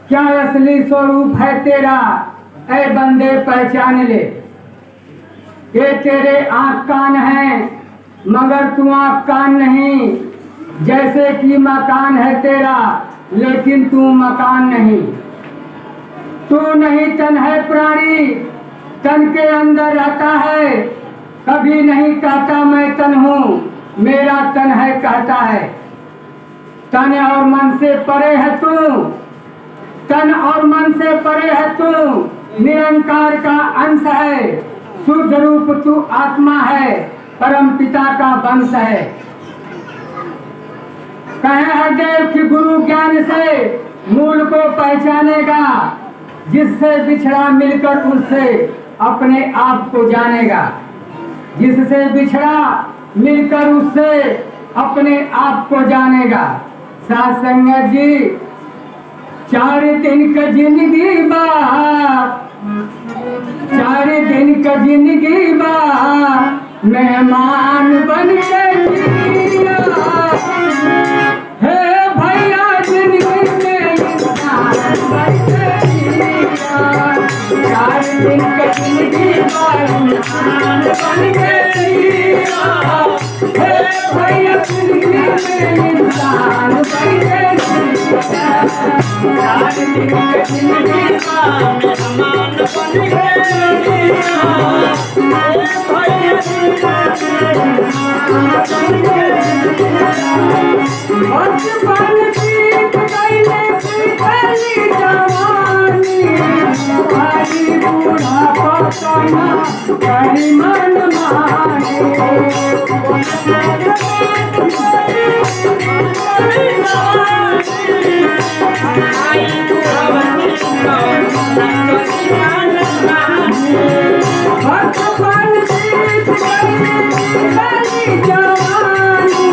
क्या असली स्वरूप है तेरा ऐ बंदे पहचान ले ये तेरे आँख कान हैं मगर तू आँख कान नहीं जैसे कि मकान है तेरा लेकिन तू मकान नहीं तू नहीं तन है प्राणी तन के अंदर रहता है कभी नहीं कहता मैं तन हूँ मेरा तन है कहता है तन और मन से परे है तू तन और मन से परे है तू निरंकार का अंश है शुद्ध रूप तू आत्मा है परम पिता का वंश है कहे हरदेव कि गुरु ज्ञान से मूल को पहचानेगा, जिससे बिछड़ा मिलकर उससे अपने आप को जानेगा। जिससे बिछड़ा मिलकर उससे अपने आप को जानेगा। साथ संगत जी 4 दिन का जिंदगी बा, 4 दिन का जिंदगी बा, मेहमान बन के जिया। हे भैया जिंदगी में इंसान बन के जिया। 4 दिन का जिंदगी बा, मेहमान बन के जिया। हे भैया जिंदगी में इंसान बन के जिया। 4 दिन का जिंदगी बा, मेहमान बन के जिया। हे भैया बचपन बीत गईले बीतली जवानी, भारी बुढ़ापा कमा करी मन मानी। बचपन बीत गईले बीतली जवानी,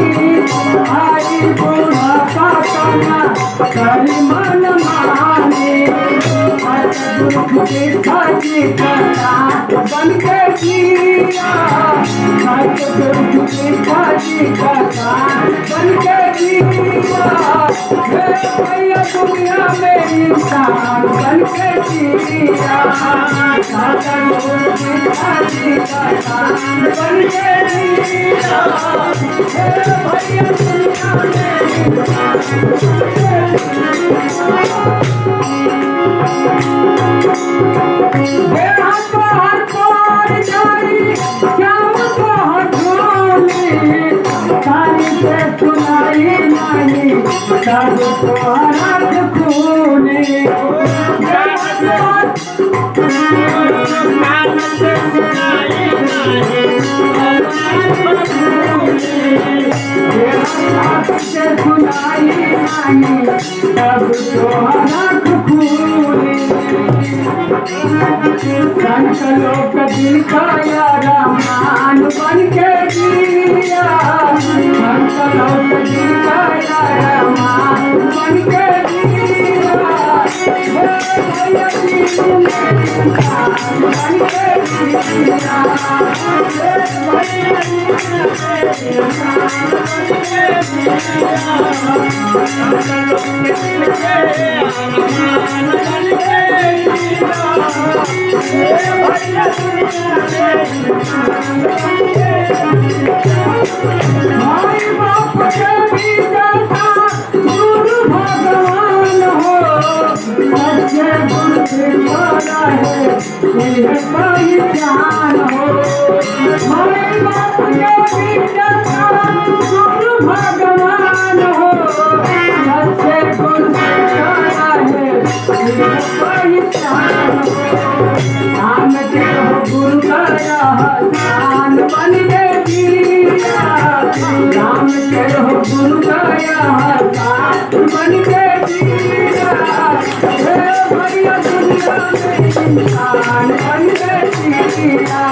भारी बुढ़ापा कमा करी मन मानी। खाजी कथा बन के जिया। खाजी कथा बन के जिया। हे भैया दुनिया में इंसान बन के जिया। खाजी कथा बन के जिया। हे भैया दुनिया में सब तोहरा खूने। सुनाई नहीं सब तोहरा खूने। संत लोक दिल का रामान बन के जिया। संत लोक दिल का रामान बन के जिया। भैया बन के जिया। माई बाप के भी दाता गुरु भगवान हो। सच्चे गुरु से बड़ा है यह पहचान हो। माई बाप के भी दाता गुरु भगवान हो। सच्चे गुरु से बड़ा है यह पहचान हो। नाम के हो गुरु का स्थान बन के जिया। नाम के हो गुरु का स्थान बन के जिया। हे भैया दुनिया में इंसान बन के जिया।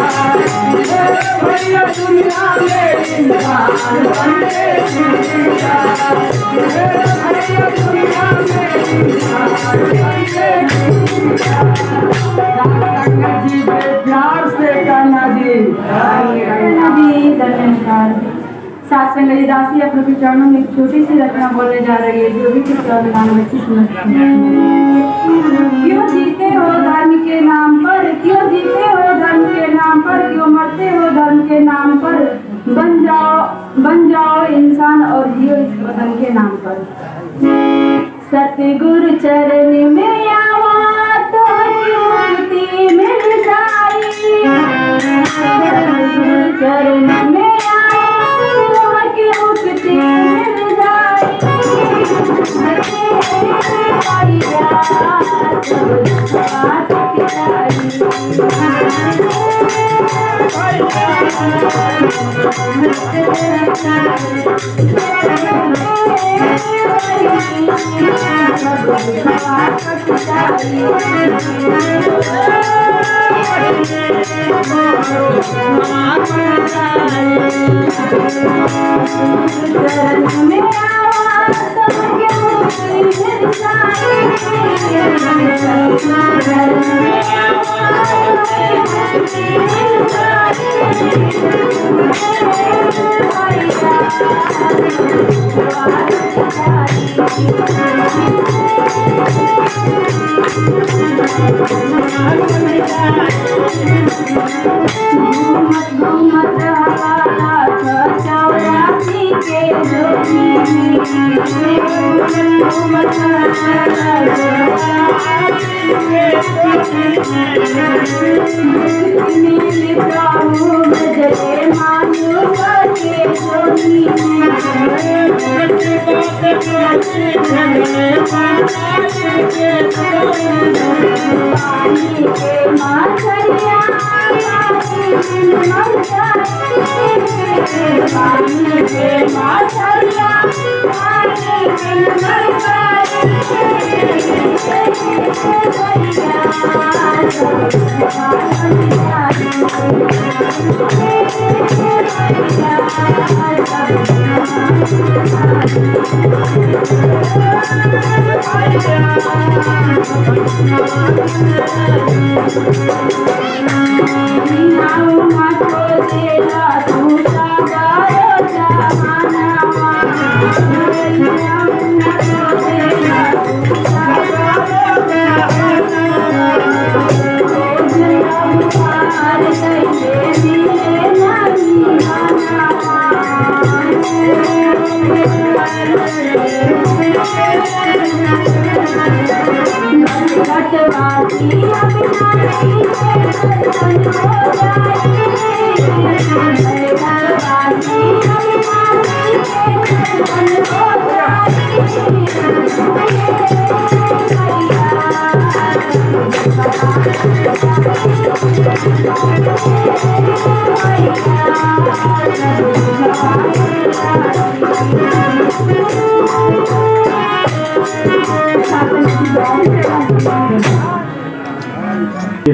हे भैया दुनिया में इंसान बन के जिया। हे भैया दुनिया में इंसान बन के जिया। जी प्यार से कहना जी धन्यवाद। सात संगति दासी अपने के चरणों में एक छोटी सी रचना बोलने जा रही है, जो भी कुछ क्यों जीते हो धर्म के नाम पर, क्यों जीते हो धर्म के नाम पर, क्यों मरते हो धर्म के नाम पर। बन जाओ इंसान और जियो इस वतन के नाम पर। सतगुरु चरण में आवा तो मुक्ति मिल जाई। सतगुरु चरण में मुक्ति मिल जाई।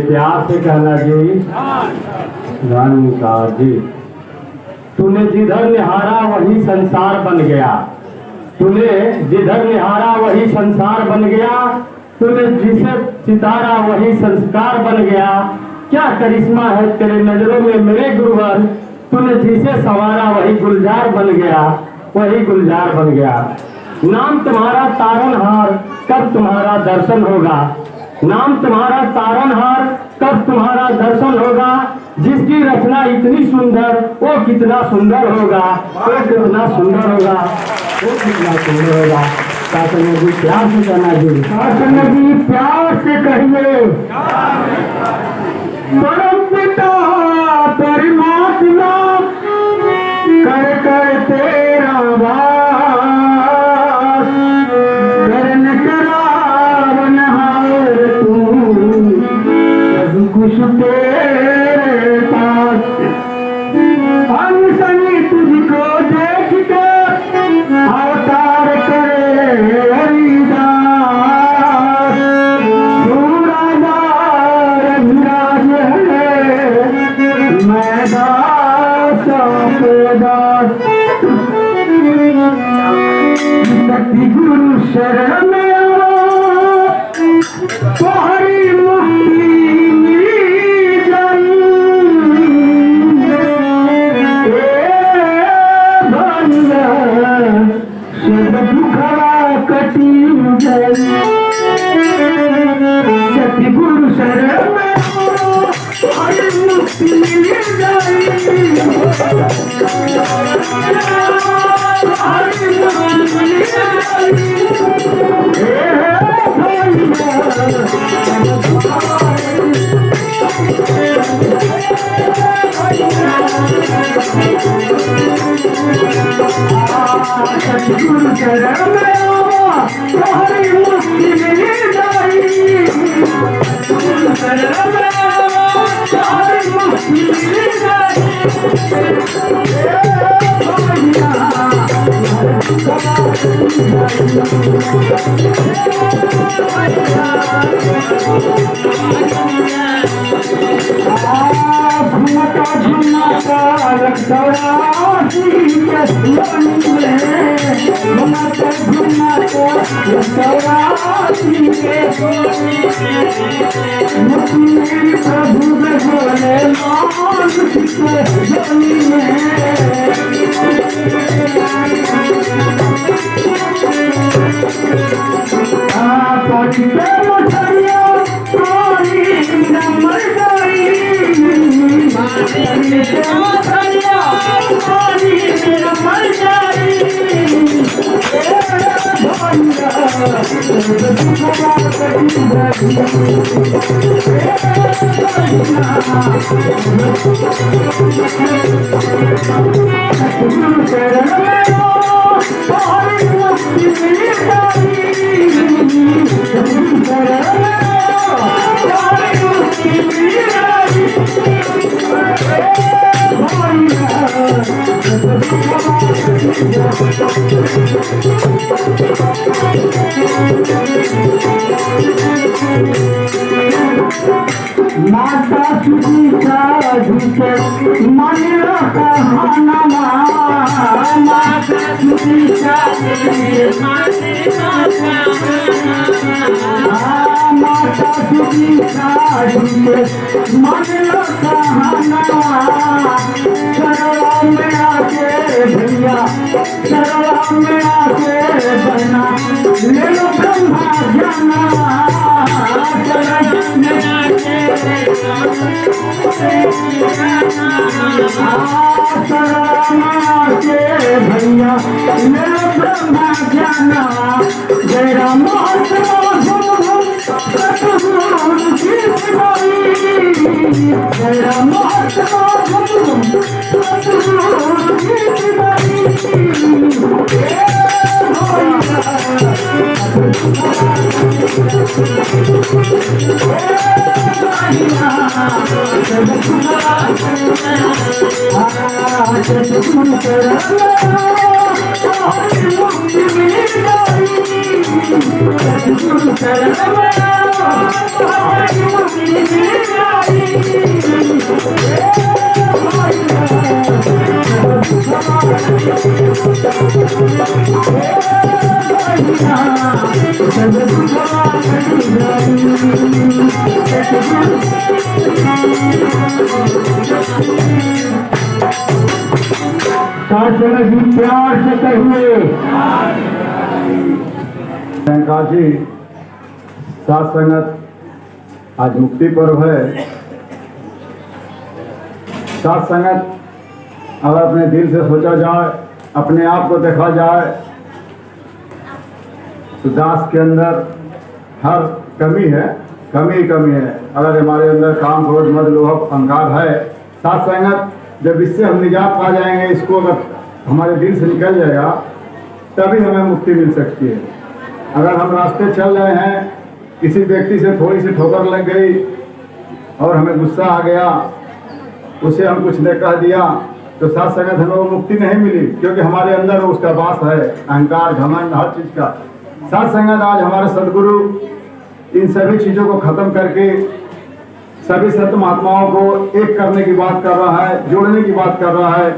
प्यार से कहना जी, धन्यकार जी। तूने जिधर निहारा वही संसार बन गया, तूने जिधर निहारा वही संसार बन गया, तूने जिसे सितारा वही संस्कार बन गया। क्या करिश्मा है तेरे नजरों में मेरे गुरुवर, तूने जिसे संवारा वही गुलजार बन गया, वही गुलजार बन गया। नाम तुम्हारा तारनहार, कब तुम्हारा दर्शन होगा। नाम तुम्हारा तारनहार, कब तुम्हारा दर्शन होगा। जिसकी रचना इतनी सुंदर, वो कितना सुंदर होगा, वो कितना सुंदर होगा, वो कितना सुंदर होगा। शासन जी प्यार से कहना जी, शासन जी प्यार से कहिए। परम पिता परमात्मा कर कर तेरा वास, करन करावन हार तू सब कुछ तेरे पास। हम सभी तुझको देख के अवतार करे हरिदास। तू राजा रघुराज है, मैं दास दास। सती गुरु शरण में आओ, तुम्हारी मुक्ति मिल जाई। सब दुखड़ा कटी जाई। सती गुरु शरण में आओ, तुम्हारी मुक्ति मिल जाई। सतगुरु शरण में आओ, तुम्हारी मुक्ति मिल जाई। सतगुरु शरण में आओ, तुम्हारी मुक्ति मिल जाए घुमता घुमता लखरासी के वन में घुमता घुमता लखरासी के मुक्ति प्रभु बोले मान के वन में मछलिया पानी नमर गई मछलिया पानी नमर गई माता सुनीता झूठे मन कहाना माता सुनीता माता सुनीता झूठे मन कहाना सरवा में आके भैया सरवा में आके बना ले लो ब्रह्मा जाना भैया मेरा ब्रह्मा जाना जय राम जय राम प्यार से कहिए काजी साथ संगत आज मुक्ति पर्व है। साथ संगत अगर अपने दिल से सोचा जाए, अपने आप को देखा जाए तो दास के अंदर हर कमी है, कमी है। अगर हमारे अंदर काम क्रोध मद लोभ अहंकार है, साथ संगत जब इससे हम निजात पा जाएंगे, इसको अगर हमारे दिल से निकल जाएगा तभी हमें मुक्ति मिल सकती है। अगर हम रास्ते चल रहे हैं, किसी व्यक्ति से थोड़ी सी ठोकर लग गई और हमें गुस्सा आ गया, उसे हम कुछ ने कह दिया तो साथ संगत हमें वो मुक्ति नहीं मिली, क्योंकि हमारे अंदर उसका वास है, अहंकार घमंड हर चीज़ का। साथ संगत आज हमारे सदगुरु इन सभी चीज़ों को खत्म करके सभी संत महात्माओं को एक करने की बात कर रहा है, जोड़ने की बात कर रहा है।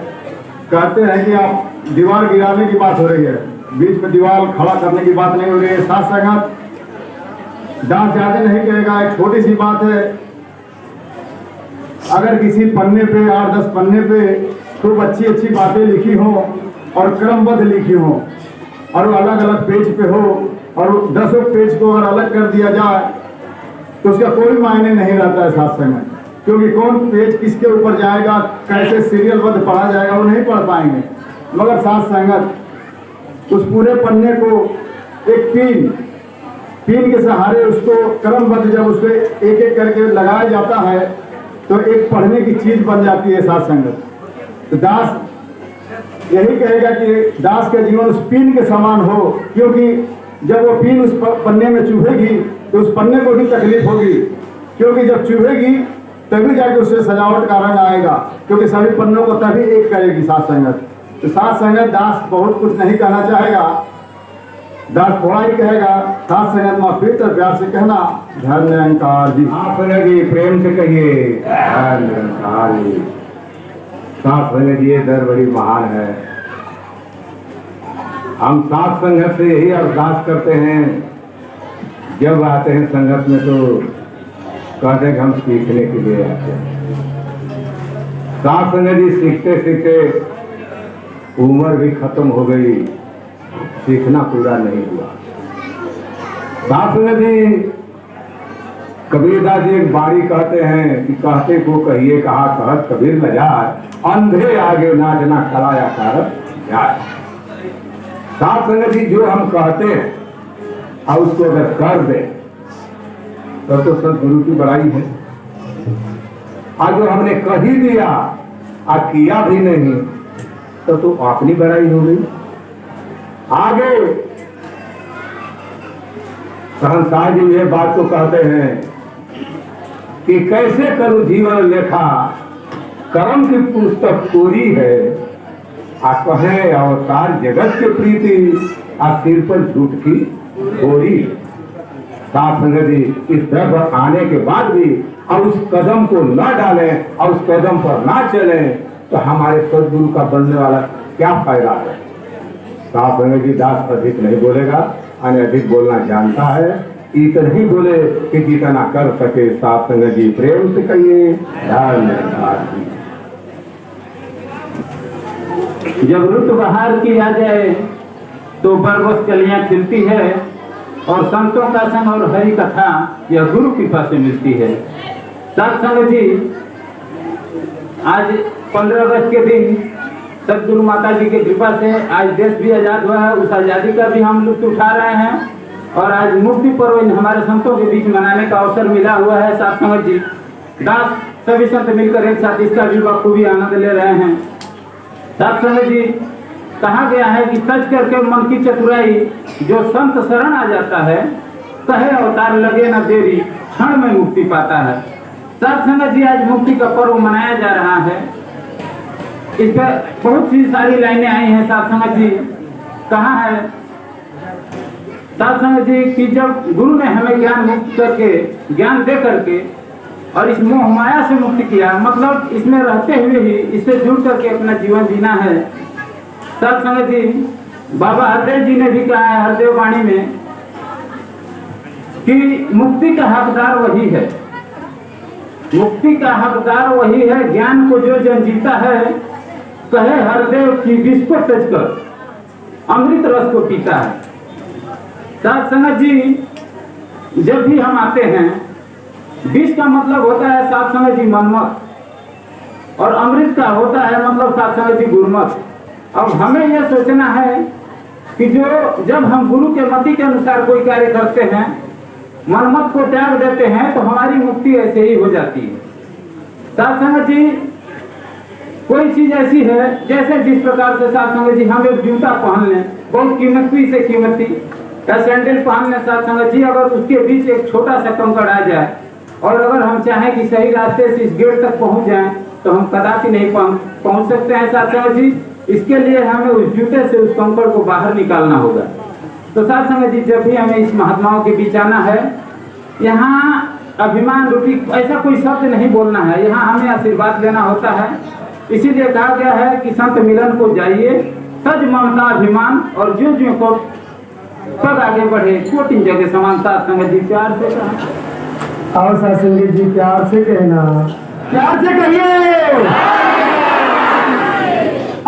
कहते हैं कि आप दीवार गिराने की बात हो रही है, बीच में दीवार खड़ा करने की बात नहीं हो रही है। साथ संगत दास ज्यादा नहीं कहेगा, एक छोटी सी बात है। अगर किसी पन्ने पे 8-10 पन्ने पे खूब अच्छी बातें लिखी हो और क्रमबद्ध लिखी हो और वो अलग अलग पेज पे हो और 10 पेज को अगर अलग कर दिया जाए तो उसका कोई मायने नहीं रहता है साथ संगत, क्योंकि कौन पेज किसके ऊपर जाएगा, कैसे सीरियलबद्ध पढ़ा जाएगा, वो नहीं पढ़ पाएंगे। मगर साथ संगत उस पूरे पन्ने को एक पिन के सहारे उसको क्रमबद्ध जब उसको एक एक करके लगाया जाता है तो एक पढ़ने की चीज बन जाती है। साथ संगत तो दास यही कहेगा कि दास का जीवन उस पिन के समान हो, क्योंकि जब वो पिन उस पन्ने में चुभेगी तो उस पन्ने को भी तकलीफ होगी, क्योंकि जब चुभेगी तभी जाके उससे सजावट का रंग आएगा, क्योंकि सभी पन्नों को तभी एक करेगी साथ संगत। तो साथ संगत दास बहुत कुछ नहीं कहना चाहेगा, दास थोड़ा ही कहेगा। साथ संगत माँ फिर तो प्यार से कहना धर्म निरंकार जी। आप जी प्रेम से कहिए धर्म निरंकार जी। साथ संगत जी ये दर बड़ी महान है। हम साथ संगत से यही अरदास करते हैं, जब आते हैं संगत में तो कहते हैं कि हम सीखने के लिए आते हैं। साथ संगत जी सीखते सीखते उम्र भी खत्म हो गई, सीखना पूरा नहीं हुआ। साथ संगत जी कबीरदास जी एक बारी कहते हैं कि कहते को कहिए कहा कहत कबीर न जाए, अंधे आगे नाचना खलाया कारत जाए। साथ संगत जी जो हम कहते हैं और उसको अगर कर दे तब तो सदगुरु की बड़ाई है। आज जो हमने कह ही दिया और किया भी नहीं तो अपनी बड़ाई हो गई। आगे सहनशाह जी ये बात को कहते हैं कि कैसे करूं जीवन लेखा, कर्म की पुस्तक कोरी है, आ कहे अवतार जगत के प्रीति, आ सिर पर झूठ की गोरी। साथ संगत जी इस दर पर आने के बाद भी और उस कदम को न डालें और उस कदम पर ना चलें तो हमारे सदगुरु का बनने वाला क्या फायदा है। साथ संगत जी दास अधिक नहीं बोलेगा, अधिक बोलना जानता है, इतना ही बोले कि जितना कर सके। साथ संगत जी प्रेम से कहिए धन्यवाद जी। जब रुत बहार की आ जाए तो बरबस कलियां खिलती है, और संतों का संग और हरि कथा यह गुरु कृपा से मिलती है। साथ संगत जी आज 15 अगस्त के दिन सदगुरु माता जी की कृपा से आज देश भी आजाद हुआ है, उस आजादी का भी हम लुत्फ उठा रहे हैं, और आज मुक्ति पर्व हमारे संतों के बीच मनाने का अवसर मिला हुआ है। साथ संगत जी दास सभी संत मिलकर एक साथ इसका भी बखूबी आनंद ले रहे हैं। साथ संगत जी कहा गया है कि सच करके मन की चतुराई, जो संत शरण आ जाता है कहे अवतार लगे न देरी, क्षण में मुक्ति पाता है। साथ संगत जी आज मुक्ति का पर्व मनाया जा रहा है, इस पर बहुत सी सारी लाइनें आई हैं। साथ संगत जी कहा है साथ संगत जी कि जब गुरु ने हमें ज्ञान मुक्त करके, ज्ञान दे करके और इस मोह माया से मुक्त किया, मतलब इसमें रहते हुए ही इससे जुड़ करके अपना जीवन जीना है। साथ संगत जी बाबा हरदेव जी ने भी कहा है हरदेव वाणी में कि मुक्ति का हकदार वही है, मुक्ति का हकदार वही है, ज्ञान को जो जन जीता है कहे हरदेव की विष को तज कर अमृत रस को पीता है। साथ संगत जी जब भी हम आते हैं, विष का मतलब होता है साथ संगत जी मनमत, और अमृत का होता है मतलब साथ संगत जी गुरुमत। अब हमें यह सोचना है कि जो जब हम गुरु के मति के अनुसार कोई कार्य करते हैं, मनमत को त्याग देते हैं, तो हमारी मुक्ति ऐसे ही हो जाती है। साथ संगत जी कोई चीज ऐसी है जैसे जिस प्रकार से साथ संगत जी हम एक जूता पहन लें, बहुत कीमती से कीमती, या सैंडल पहन लें साथ संगत जी, अगर उसके बीच एक छोटा सा कंकड़ आ जाए और अगर हम चाहें कि सही रास्ते से इस गेट तक पहुंच जाएं तो हम कदापि नहीं पहुंच सकते हैं। साथ संगत जी इसके लिए हमें उस जूते से उस कंकड़ को बाहर निकालना होगा। तो साथ संगत जी जब भी हमें इस महात्माओं के बीच आना है, यहाँ अभिमान रूपी ऐसा कोई शब्द नहीं बोलना है, यहाँ हमें आशीर्वाद लेना होता है। इसीलिए कहा गया है कि संत मिलन को जाइए सज ममता अभिमान, और जो जो को पद आगे बढ़े कोटिन जगह समानता। संगत जी प्यार से कहा और साथ संगत जी प्यार से कहना, प्यार से कहिए।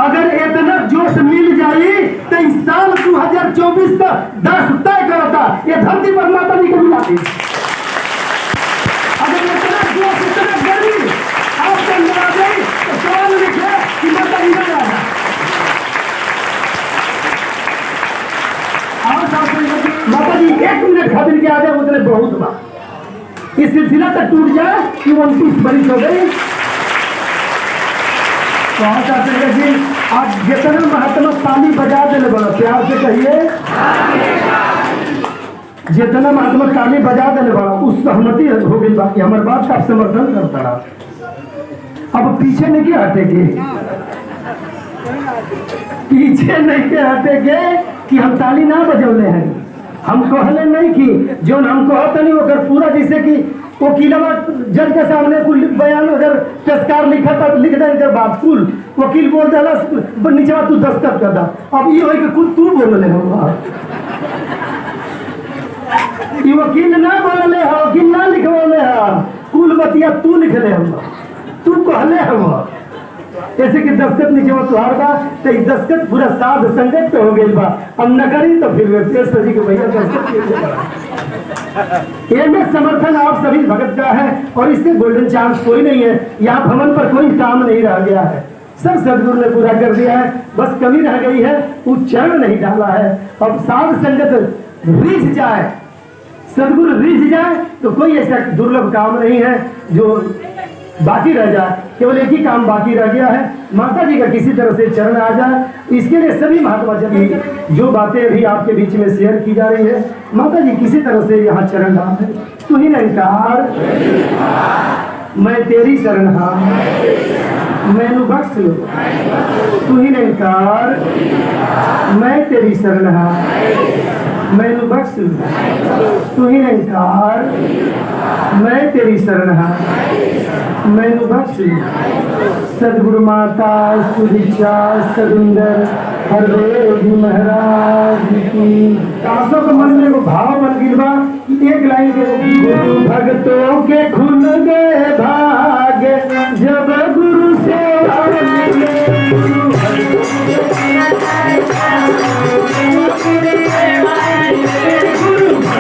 अगर इतना जोश मिल जाए तो इस साल 2024 का 10 तय करता ये धरती पर माता जी को मिलाती। अगर इतना जोश इतना गर्मी आपके अंदर आ जाए तो सवाल लिखे कि माता जी नहीं आया। और साथ माता जी 1 मिनट खातिर के आ जाए उतने बहुत बात इस सिलसिला तक टूट जाए कि 29 बरिश हो गई। तो जी आप जितना महात्मा ताली बजा देने बड़ा प्यार से कहिए। जितना महात्मा ताली बजा देने बा उस सहमति हो गई बाकी हमारे बात का समर्थन करता रहा। अब पीछे नहीं के हटेंगे, पीछे नहीं के हटेंगे कि हम ताली ना बजौले हैं। हम कहले नहीं कि जो हम कहते नहीं अगर पूरा जैसे कि वकीलवा जज के सामने कुल बयान अगर पेशकार लिखा तो लिख दे इनकर बात कुल वकील बोल देला नीचे तू दस्तखत कर दा। अब ये होई कि कुल तू बोलले हो, ये वकील ना बोलले हो, वकील ना लिखवाले हो, कुल बतिया तू लिखले हो, तू कहले हो। ऐसे कि दस्तखत नीचे तुहार बा तो दस्तखत पूरा साध संगत पे हो गई बा। अब न करी तो फिर सजी के भैया दस्तखत ये में समर्थन आप सभी भगत का है और इससे गोल्डन चांस कोई नहीं है। यहाँ भवन पर कोई काम नहीं रह गया है, सब सदगुरु ने पूरा कर दिया है। बस कमी रह गई है, उच्चारण नहीं डाला है। अब साध संगत रिझ जाए, सदगुरु रिझ जाए तो कोई ऐसा दुर्लभ काम नहीं है जो बाकी रह जाए। केवल एक ही काम बाकी रह गया है, माता जी का किसी तरह से चरण आ जाए। इसके लिए सभी महात्मा जी की जो बातें अभी आपके बीच में शेयर की जा रही है, माता जी किसी तरह से यहाँ चरण डाल है। तू ही निरंकार मैं तेरी शरण हाँ मैनू बख्श लो, तू ही निरंकार मैं तेरी शरण हाँ मैनू बख्श लो, तू ही निरंकार मैं तेरी शरण हाँ मैनू बख्श लो। सदगुरु माता सुदीक्षा सदुंदर हरदेव जी महाराज की कासों के मन में वो भाव बन गिरवा। एक लाइन के गुरु भक्तों के खुल गए भाग्य जब गुरु से मिले, गुरु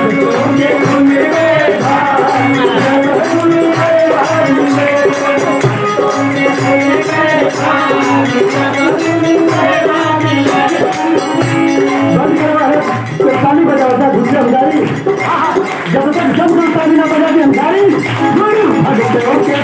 भक्तों के खुल गए भाग्य जब गुरु ताली बजाता दूसरे हजारी जब तक सब लोग ताली ना बजा के हजारी गुरु भक्तों के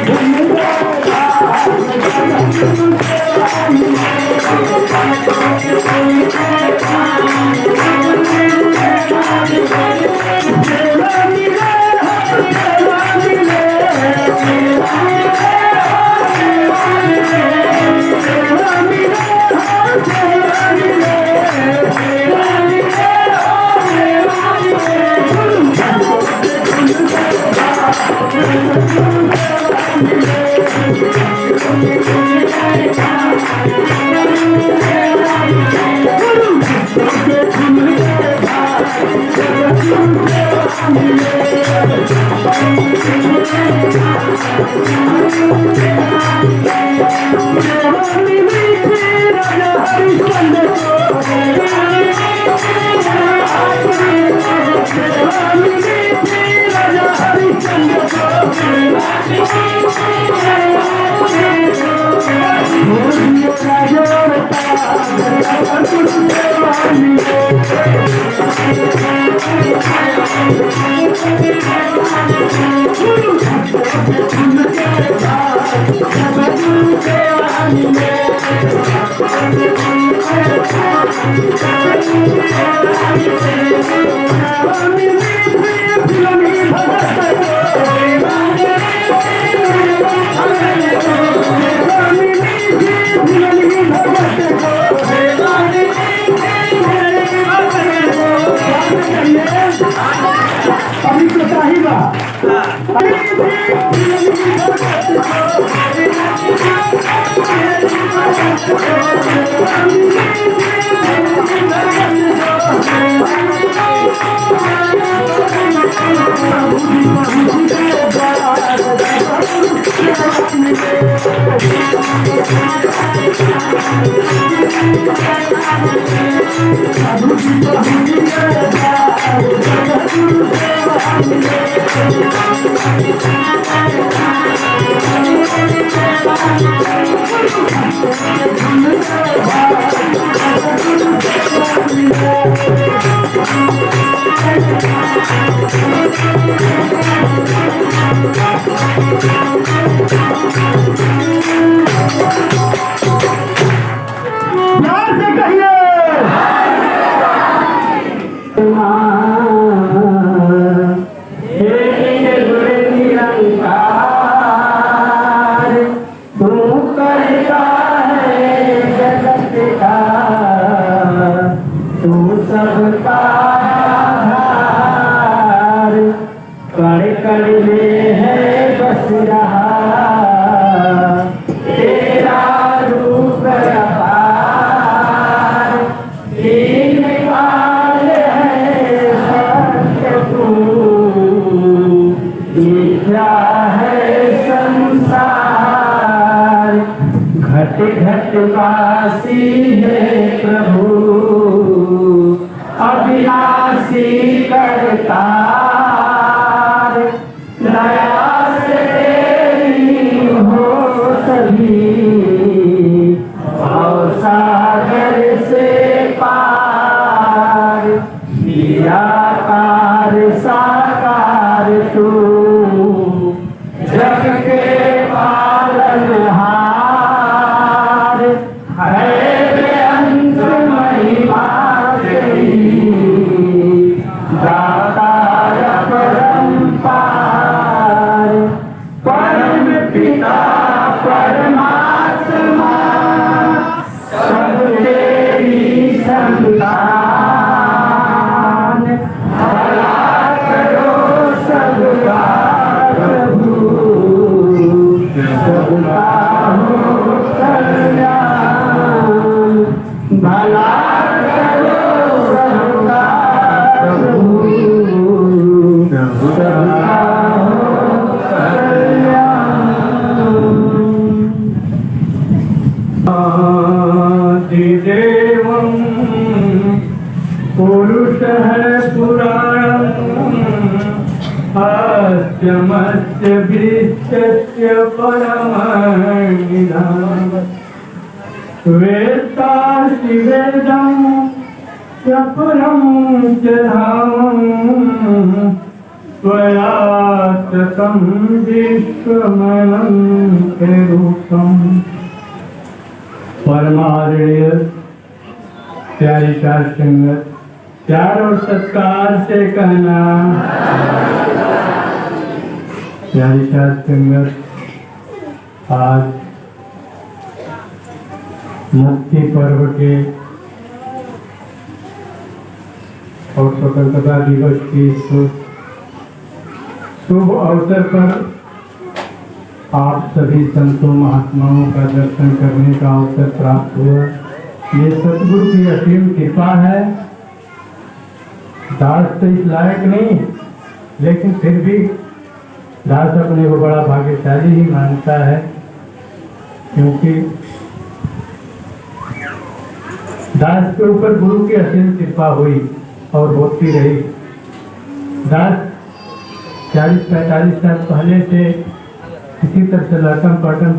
का आधार कण कण में है बस रहा तेरा रूप अपार तीन काल है सत्य तू मिथ्या है संसार घट घट वासी है प्रभु अविनाशी करतार दया से तेरी हो सभी और सागर से पार निराकार साकार तू जग के पालनहार है बेअंत महिमा तेरी दातार परम्पार परम पिता परमात्मा सब तेरी संतान भला करो सबका प्रभु सबका हो कल्याण भला करो सबका प्रभु सबका हो आदिदेवं पुरुषः पुराणम् अस्यमस्य भृत्यस्य परमनिधानम् वेत्तासि वेदं च परं च धामम् त्वया ततं विश्वमनन्तरूपम् परमादरणीय प्यारी साध संगत प्यार और सत्कार से कहना प्यारी साध संगत आज मुक्ति पर्व के और स्वतंत्रता दिवस की शुभ अवसर पर आप सभी संतों महात्माओं का दर्शन करने का अवसर प्राप्त हुआ। ये सतगुरु की असीम कृपा है। दास तो इस लायक नहीं, लेकिन फिर भी दास अपने को बड़ा भाग्यशाली ही मानता है, क्योंकि दास के ऊपर गुरु की असीम कृपा हुई और होती रही। दास 40-45 साल पहले से इसी तरह से लटम पटम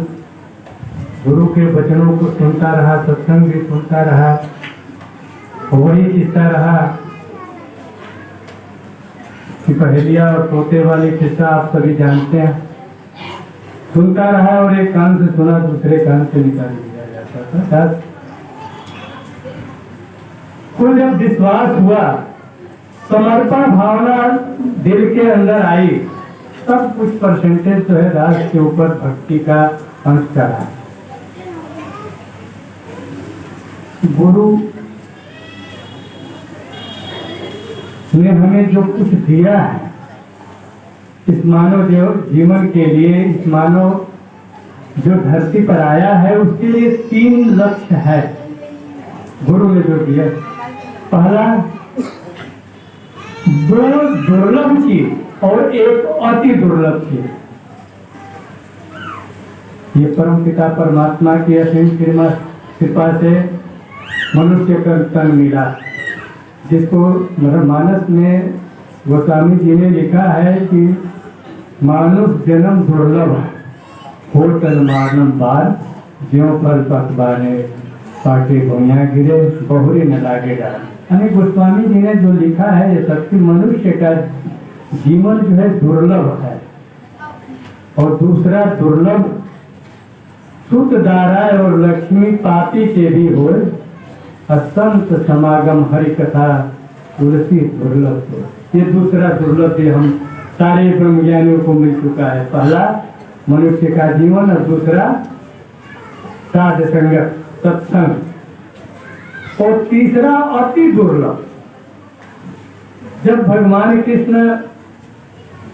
गुरु के वचनों को सुनता रहा, सत्संग भी सुनता रहा, वही किस्सा रहा कि पहेलिया और तोते वाले किस्सा आप सभी जानते हैं। सुनता रहा और एक कान से सुना दूसरे कान से निकाल दिया जाता था। कुल जब विश्वास हुआ, समर्पण भावना दिल के अंदर आई, तब कुछ परसेंटेज जो है दास के ऊपर भक्ति का अंश चढ़ा। गुरु ने हमें जो कुछ दिया है इस मानव जीवन के लिए, इस मानव जो धरती पर आया है, उसके लिए 3 लक्ष्य है गुरु ने जो दिया। पहला दो दुर्लभ चीज और एक अति दुर्लभ चीज। ये परम पिता परमात्मा की असीम कृपा से मनुष्य का तन मिला, जिसको मानस में गोस्वामी जी ने लिखा है कि मानुष जन्म दुर्लभ है, हो तन मानव बार ज्यों फल पकवाने पाटे भुइया गिरे बहुरी न लागे डाल। यानी गोस्वामी जी ने जो लिखा है ये सबकी मनुष्य का जीवन जो है दुर्लभ है। और दूसरा दुर्लभ सुत दारा और लक्ष्मी पापी के भी हो, असंत समागम हरि कथा तुलसी दुर्लभ हो। ये दूसरा दुर्लभ है, हम सारे ब्रह्मज्ञानियों को मिल चुका है। पहला मनुष्य का जीवन और दूसरा साध संगत सत्संग, और तीसरा अति दुर्लभ जब भगवान कृष्ण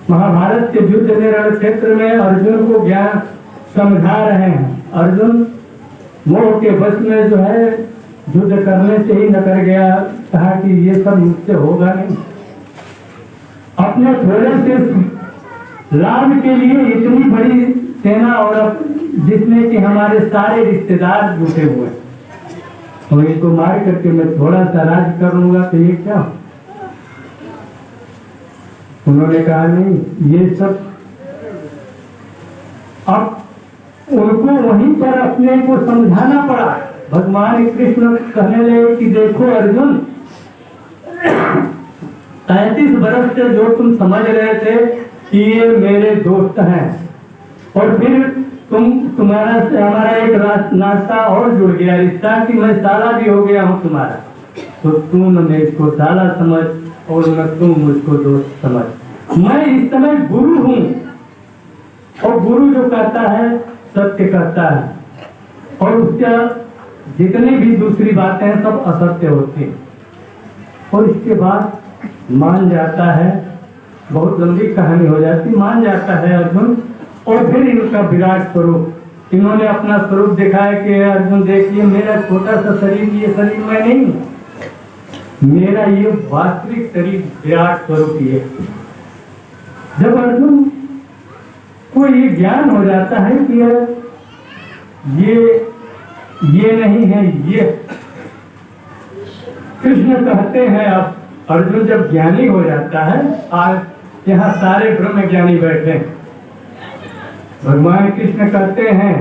महाभारत के युद्ध में रण क्षेत्र में अर्जुन को ज्ञान समझा रहे हैं, अर्जुन मोह के वश में जो है युद्ध करने से ही नकर गया, कहा कि ये सब मुझसे होगा नहीं। अपने थोड़े से लाभ के लिए इतनी बड़ी सेना और जिसमें कि हमारे सारे रिश्तेदार जुटे हुए, तो इनको मार करके मैं थोड़ा सा राज कर लूंगा तो ये क्या? उन्होंने कहा नहीं, ये सब अब उनको वहीं पर अपने को समझाना पड़ा। भगवान कृष्ण कहने लगे कि देखो अर्जुन, 35 वर्ष से जो तुम समझ रहे थे कि ये मेरे दोस्त हैं, और फिर तुम्हारा से हमारा एक नाता और जुड़ गया रिश्ता कि मैं साला भी हो गया हूँ तुम्हारा, तो तू न मैं इसको साला समझ और न तुम मुझको दोस्त समझ। मैं इस समय गुरु हूँ, और गुरु जो कहता है सत्य कहता है, और उसका जितनी भी दूसरी बातें हैं सब असत्य होती हैं। और इसके बाद मान जाता है, बहुत लंबी कहानी हो जाती, मान जाता है अर्जुन। और फिर इनका विराट स्वरूप, इन्होंने अपना स्वरूप दिखाया कि अर्जुन देखिए मेरा छोटा सा शरीर, ये शरीर मैं नहीं हूँ, मेरा ये वास्तविक शरीर विराट स्वरूप ये। जब अर्जुन को ये ज्ञान हो जाता है कि ये नहीं है, ये कृष्ण कहते हैं। अब अर्जुन जब ज्ञानी हो जाता है, आज यहाँ सारे ब्रह्म ज्ञानी बैठे हैं, भगवान कृष्ण कहते हैं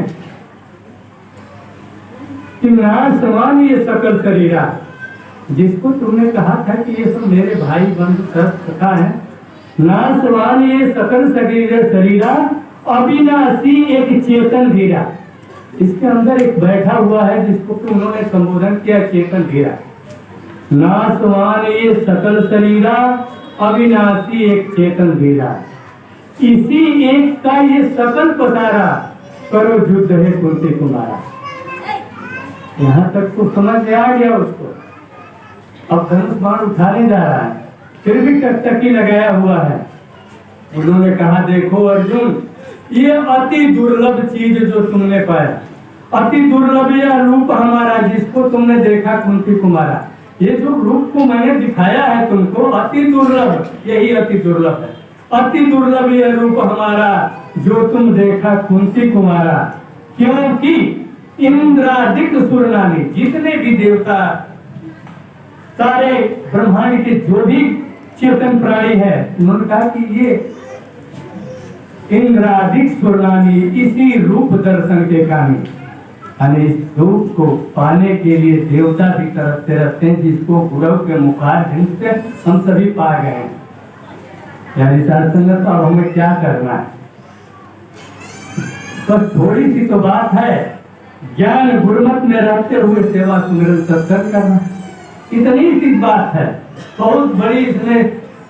कि नासवान ये सकल शरीरा, जिसको तुमने कहा था कि ये सब मेरे भाई बंधु सखा है, नासवान ये सकल शरीरा अविनाशी एक चेतन धीरा। इसके अंदर एक बैठा हुआ है जिसको उन्होंने संबोधन किया चेतन धीरा। नासवान ये सकल शरीरा अविनाशी एक चेतन धीरा, इसी एक का ये सकल पसारा, करो युद्ध है कुंती कुमारा। यहाँ तक तो समझ में आ गया उसको। अब धनुष बाण उठाने जा रहा है, फिर भी टकटकी लगाया हुआ है। उन्होंने कहा देखो अर्जुन, ये अति दुर्लभ चीज जो तुमने पाया, अति दुर्लभ यह रूप हमारा जिसको तुमने देखा कुंती कुमारा, ये जो रूप को मैंने दिखाया है तुमको अति दुर्लभ, यही अति दुर्लभ है। अति दुर्लभ यह रूप हमारा जो तुम देखा कुंती कुमारा, क्योंकि इंद्रादिक सुरनानी, जितने भी देवता सारे ब्रह्मांड के जो भी चेतन प्राणी है, उन्होंने कहा कि ये इंद्रादिक सुरनानी इसी रूप दर्शन के कामी, यानी इस रूप को पाने के लिए देवता भी तरसते रहते हैं, जिसको गुरु के मुखार से हम सभी पा गए हैं। यानी साधसंगत और हमें क्या करना है, बस थोड़ी सी तो बात है, ज्ञान गुरुमत में रहते हुए सेवा सुमिरन सत्संग करना, इतनी सी बात है। बहुत बड़ी इसमें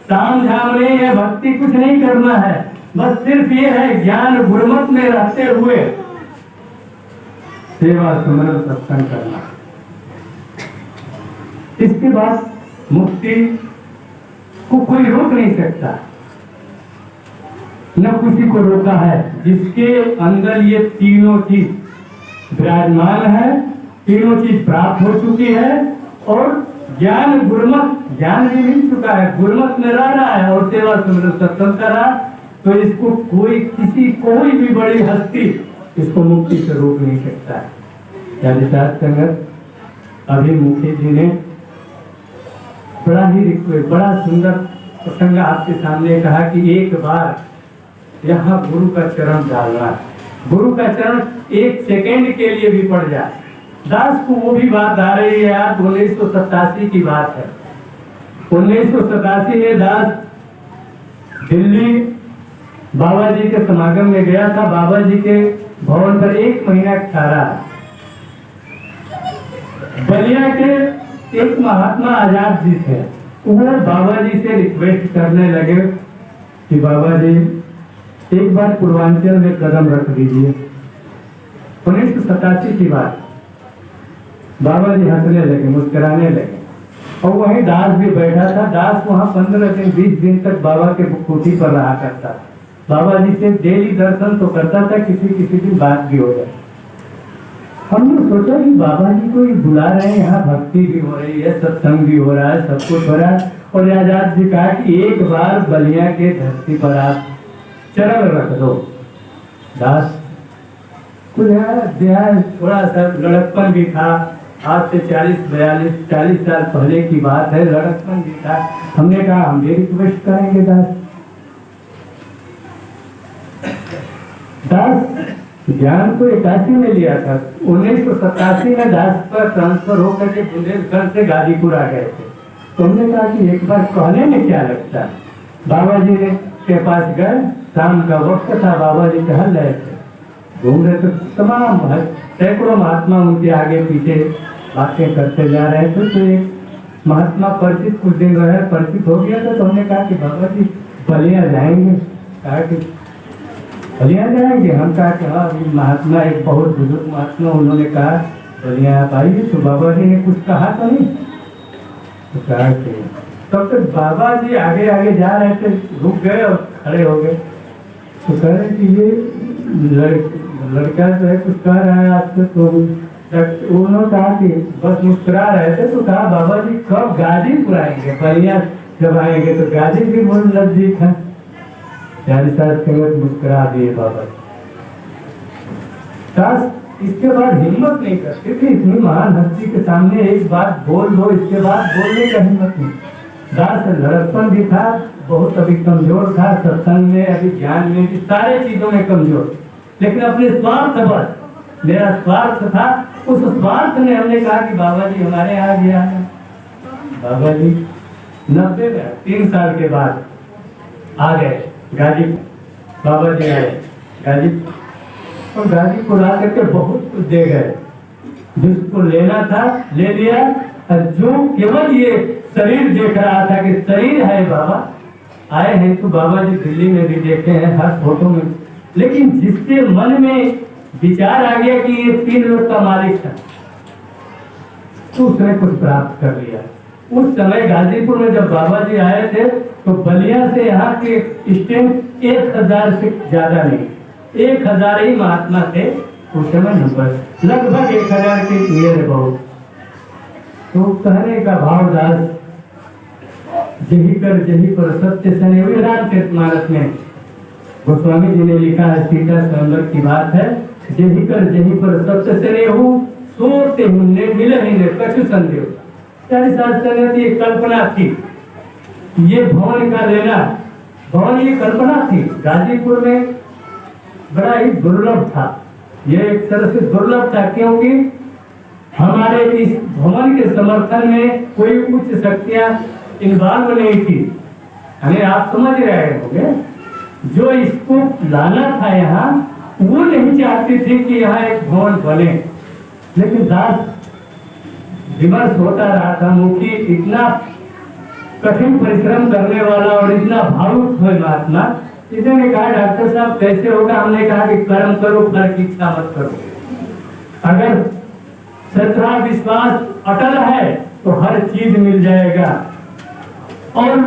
ताम झाम नहीं है, भक्ति कुछ नहीं करना है, बस सिर्फ ये है ज्ञान गुरुमत में रहते हुए सेवा सुमिरन सत्संग करना। इसके बाद मुक्ति को कोई रोक नहीं सकता, न किसी को रोका है। जिसके अंदर ये तीनों चीज विराजमान है, तीनों चीज प्राप्त हो चुकी है, और ज्ञान गुरुमत, ज्ञान भी मिल चुका है, गुरुमत में रह रहा है और सेवा सुमिरन सत्संग कर रहा, तो इसको कोई कोई भी बड़ी हस्ती इसको मुक्ति से रोक नहीं सकता है। यानी साथ संगत, अभी मुखी जी ने बड़ा सुंदर प्रसंग आपके सामने कहा कि एक बार यहाँ गुरु का चरण डालना, गुरु का चरण एक सेकेंड के लिए भी पड़ जाए। दास को वो भी बात आ रही है यार, 1987 की बात है। 1987 में दास दिल्ली बाबा जी के समागम में गया था। बाबा जी के भवन पर 1 महीना ठहरा। बलिया के एक महात्मा आजाद जी थे, वो बाबा जी से रिक्वेस्ट करने लगे कि बाबा जी एक बार पूर्वांचल में कदम रख दीजिए। 1987 की बात। बाबा जी हंसने लगे, मुस्कुराने लगे। और वहीं दास भी बैठा था। दास वहाँ 15 दिन 20 दिन तक बाबा के कुटी पर रहा करता। बाबा जी से डेली दर्शन तो करता था, किसी किसी दिन बात भी हो जाए। हमने सोचा कि बाबा जी को ये बुला रहे हैं, यहाँ भक्ति भी हो रही है, सत्संग भी हो रहा है, सब कुछ हो रहा है। और आजाद जी कहा कि एक बार बलिया के धरती पर आप चरण रख दो। दास कुछ ध्यान, थोड़ा सा लड़कपन भी था, आज से 40 साल पहले की बात है, लड़कपन भी था। हमने कहा हम भी रिक्वेस्ट करेंगे दास ज्ञान को 81 में लिया था। 1987 में दास पर ट्रांसफर होकर के बुंदेलखंड से गाजीपुर आ गए थे। तो हमने कहा कि एक बार कहने में क्या लगता है। बाबा जी के पास गए, शाम का वक्त था, बाबा जी टहल रहे थे, घूम रहे थे। तमाम सैकड़ों महात्मा उनके आगे पीछे बातें करते जा रहे थे। तो एक महात्मा परिचित कुछ दिन रहे, परिचित हो गया था। तो हमने कहा कि बाबा जी बलिया जाएंगे। कहा कि बलिया जाएंगे। हम कहा कि हाँ। महात्मा एक बहुत बुजुर्ग महात्मा, उन्होंने कहा बलिया आप आइए। तो बाबा जी ने कुछ कहा तो नहीं। तो कहा कि तब तक बाबा जी आगे आगे जा रहे थे, रुक गए और खड़े हो गए। तो कह रहे कि ये लड़का जो है कुछ कह रहा है आपसे। तो उन्होंने कहा कि बस मुस्कुरा रहे थे। तो कहा बाबा जी कब गाजीपुर आएंगे, बलिया जब आएंगे तो गाजी भी बहुत नजदीक है। 40 साल संगत मुस्कुरा दिए बाबा जी। इसके बाद हिम्मत नहीं करते थे, इतनी महान हस्ती के सामने एक बात बोल दो, इसके बाद बोलने का हिम्मत नहीं। दास लड़कपन भी था, बहुत अभी कमजोर था, सत्संग में अभी ज्ञान में भी सारे चीजों में कमजोर, लेकिन अपने स्वार्थ बस मेरा स्वार्थ था। उस स्वार्थ में हमने कहा कि बाबा जी हमारे यहाँ गया है। बाबा जी 90 में 3 साल के बाद आ गए गाजीपुर। बाबा जी आए गाजीपुर और गाजीपुर आ करके बहुत कुछ दे गए। जिसको लेना था ले लिया। और जो केवल ये शरीर देख रहा था कि शरीर है बाबा आए हैं, तो बाबा जी दिल्ली में भी देखे हैं हर फोटो में। लेकिन जिसके मन में विचार आ गया कि ये 3 लोग का मालिक था, तो उसने कुछ प्राप्त कर लिया। उस समय गाजीपुर में जब बाबा जी आए थे तो बलिया से यहाँ के स्टैंड 1000 से ज्यादा नहीं, 1000 ही महात्मा थे उस समय नंबर, लगभग 1000 के नियर बहुत। तो कहने का भाव दास जही पर सत्य सने रामचरितमानस में गोस्वामी जी ने लिखा है, सीता स्वयंवर की बात है। जही पर सत्य सने सोते हुए मिले ही ने कछु संदेह। 40 साल संगत ये कल्पना थी, ये भवन का लेना, भवन ये कल्पना थी। गाजीपुर में बड़ा ही दुर्लभ था, ये एक तरह से दुर्लभ था, क्योंकि हमारे इस भवन के समर्थन में कोई उच्च शक्तियां इन्वॉल्व नहीं थी। हमें आप समझ रहे होंगे, जो इसको लाना था यहाँ वो नहीं चाहती थी कि यहाँ एक भवन बने। लेकिन दास विमर्श होता रहा था। मुखी इतना कठिन परिश्रम करने वाला और इतना भावुक हुए महात्मा, इसने कहा डॉक्टर साहब कैसे होगा। हमने कहा कि कर्म करो, फल की इच्छा मत करो। अगर श्रद्धा विश्वास अटल है तो हर चीज मिल जाएगा। और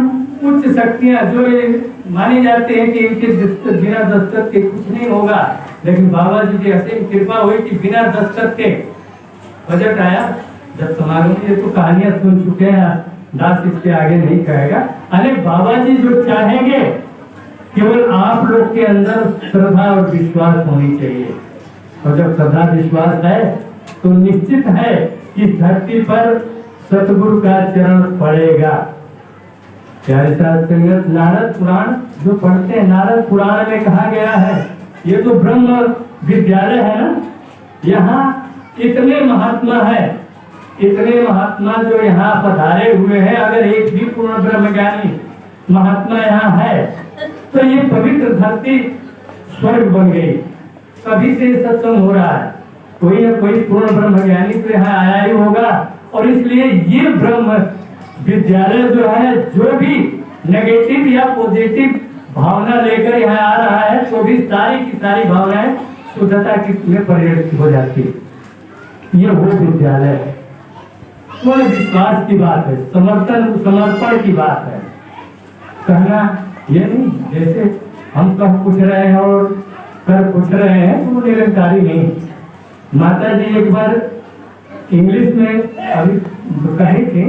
उच्च शक्तियां जो मानी जाती है कि इनके बिना दस्तखत के कुछ नहीं होगा, लेकिन बाबा जी की असीम कृपा हुई कि बिना दस्तखत के बजट आया। जब समारोह में ये तो कहानियां सुन चुके हैं, दास इसके आगे नहीं कहेगा। अरे बाबा जी जो चाहेंगे, केवल आप लोग के अंदर श्रद्धा और विश्वास होनी चाहिए। और जब श्रद्धा विश्वास है तो निश्चित है कि धरती पर सतगुरु का चरण पड़ेगा। प्यारे साथ संगत, नारद पुराण जो पढ़ते हैं, नारद पुराण में कहा गया है, ये तो ब्रह्म विद्यालय है ना, यहाँ इतने महात्मा है, इतने महात्मा जो यहाँ पधारे हुए हैं। अगर एक भी पूर्ण ब्रह्मज्ञानी महात्मा यहाँ है तो ये पवित्र धरती स्वर्ग बन गई। कभी से सत्संग हो रहा है, कोई ना कोई पूर्ण ब्रह्मज्ञानी तो यहाँ आया ही होगा। और इसलिए ये ब्रह्म विद्यालय जो है, जो भी नेगेटिव या पॉजिटिव भावना लेकर यहाँ आ रहा है, तो भी सारी की सारी भावनाएं शुद्धता की में परिवर्तित हो जाती है। ये वो विद्यालय है। पूर्ण विश्वास की बात है, समर्पण की बात है। कहना ये नहीं जैसे हम कह कुछ रहे हैं और कर कुछ रहे हैं तो वो निरंकारी नहीं। माता जी एक बार इंग्लिश में अभी कही थी,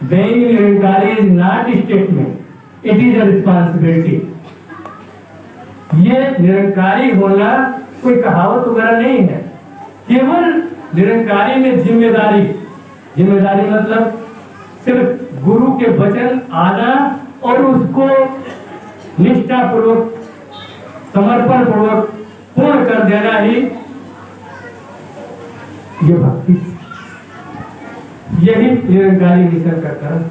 being Nirankari is not statement, it is a responsibility. ये निरंकारी होना कोई कहावत वगैरह नहीं है, केवल निरंकारी में जिम्मेदारी मतलब सिर्फ गुरु के वचन आना और उसको निष्ठा पूर्वक समर्पण पूर्वक पूर्ण कर देना ही ये भक्ति, यही निरंकारी मिशन का कर्म।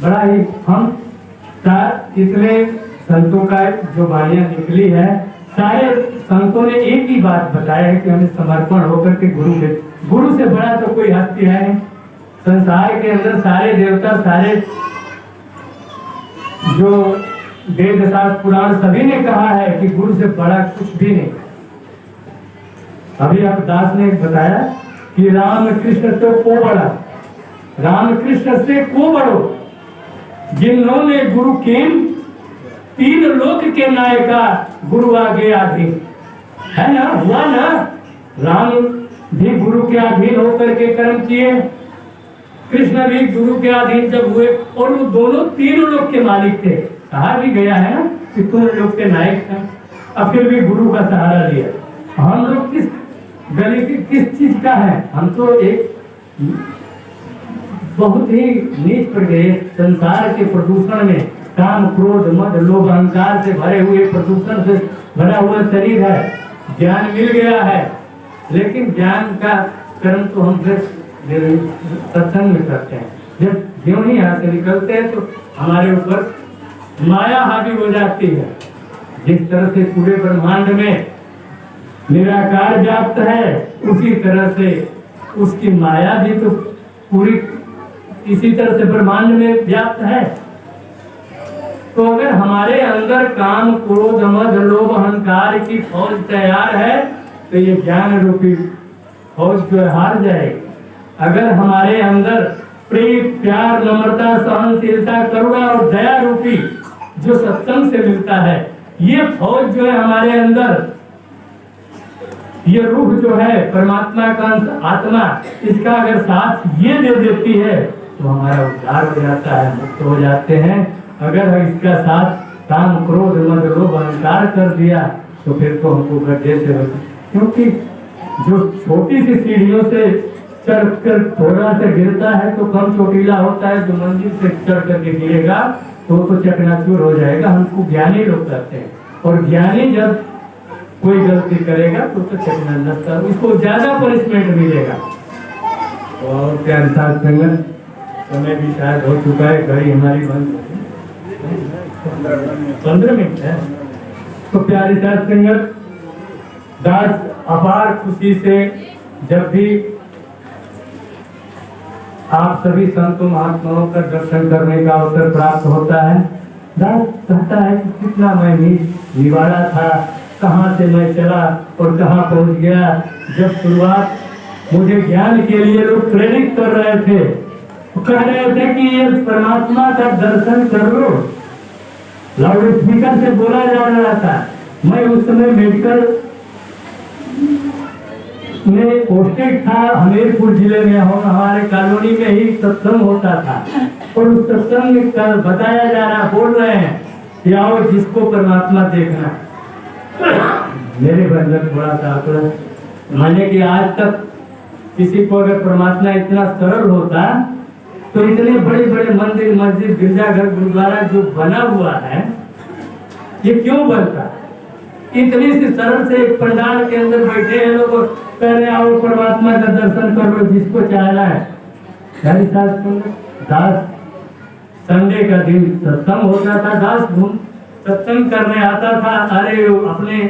बड़ा ही हम इतने संतों का जो वाणियां निकली है, सारे संतों ने एक ही बात बताया है कि हमें समर्पण होकर के गुरु से बड़ा तो कोई हस्ती है नहीं। संसार के अंदर सारे देवता, सारे जो वेद शास्त्र पुराण सभी ने कहा है कि गुरु से बड़ा कुछ भी नहीं। अभी आप दास ने बताया कि राम कृष्ण से को बड़ा, राम कृष्ण से को बड़ो, जिन्होंने गुरु के 3 लोक के नायका, गुरु आगे अधीन है ना, हुआ ना। राम भी गुरु के अधीन होकर के कर्म किए, कृष्ण भी गुरु के अधीन जब हुए, और वो दोनों 3 लोक के मालिक थे। कहा भी गया है ना कि तुम लोग के नायक हैं, अब फिर भी गुरु का सहारा लिया। हम लोग किस गली की किस चीज का है? हम तो एक बहुत ही नीच पर गए संसार के प्रदूषण में, काम क्रोध मद लोभ अहंकार से भरे हुए प्रदूषण से भरा हुआ शरीर है। ज्ञान मिल गया है, लेकिन ज्ञान का कर्म तो हम फिर सत्संग में करते हैं। जब ज्यों ही यहाँ से निकलते हैं तो हमारे ऊपर माया हावी हो जाती है। जिस तरह से पूरे ब्रह्मांड में निराकार व्याप्त है, उसी तरह से उसकी माया भी तो पूरी इसी तरह से ब्रह्मांड में व्याप्त है। तो अगर हमारे अंदर काम क्रोध मद लोभ अहंकार की फौज तैयार है तो ये ज्ञान रूपी फौज जो हार जाएगी। अगर हमारे अंदर प्रेम प्यार नम्रता सहनशीलता करुणा और दया रूपी जो सत्संग से मिलता है, ये फौज जो है हमारे अंदर, ये रूह जो है परमात्मा का अंश आत्मा, इसका अगर साथ ये दे देती है तो हमारा उद्धार हो जाता है, मुक्त हो जाते हैं। अगर इसका साथ काम क्रोध मद लोभ अहंकार कर दिया तो फिर तो हमको गड्ढे से होती, क्योंकि जो छोटी सी सीढ़ियों से चढ़ कर थोड़ा सा गिरता है तो कम चोटीला होता है, जो मंजिल से चढ़ करके गिरेगा तो चकनाचूर हो जाएगा। हमको ज्ञानी लोग कहते हैं, और ज्ञानी जब कोई गलती करेगा तो चकनाचूर, उसको ज्यादा पनिशमेंट मिलेगा। और प्यारे साथ संगत, समय भी शायद हो चुका है, घड़ी हमारी बंद 15 मिनट है। तो प्यारे साथ संगत, दास अपार खुशी से जब भी आप सभी संतों महात्माओं का दर्शन करने का अवसर प्राप्त होता है, दास कहता है कि कितना मैं निवाड़ा था, कहाँ से मैं चला और कहाँ पहुँच गया। जब शुरुआत मुझे ज्ञान के लिए लोग प्रेरित कर रहे थे, कह रहे थे कि ये परमात्मा का दर्शन कर लो, लाउड स्पीकर से बोला जा रहा था। मैं उस समय मेडिकल में पोस्टेड था, हमीरपुर जिले में, हमारे कॉलोनी में ही सत्संग होता था, और उस सत्संग में बताया जा रहा, बोल रहे हैं कि आओ जिसको परमात्मा देखना। मेरे बंधन थोड़ा सा माने कि आज तक किसी को अगर परमात्मा इतना सरल होता तो इतने बड़े बड़े मंदिर मस्जिद गिरजाघर गुरुद्वारा जो बना हुआ है, ये क्यों बनता? इतनी सी सरल से एक पंडाल के अंदर बैठे हैं लोग, कह रहे आओ परमात्मा का दर्शन कर लो जिसको चाहना है। दास संडे का दिन सत्संग होता था, दास घूम सत्संग करने आता था, अरे अपने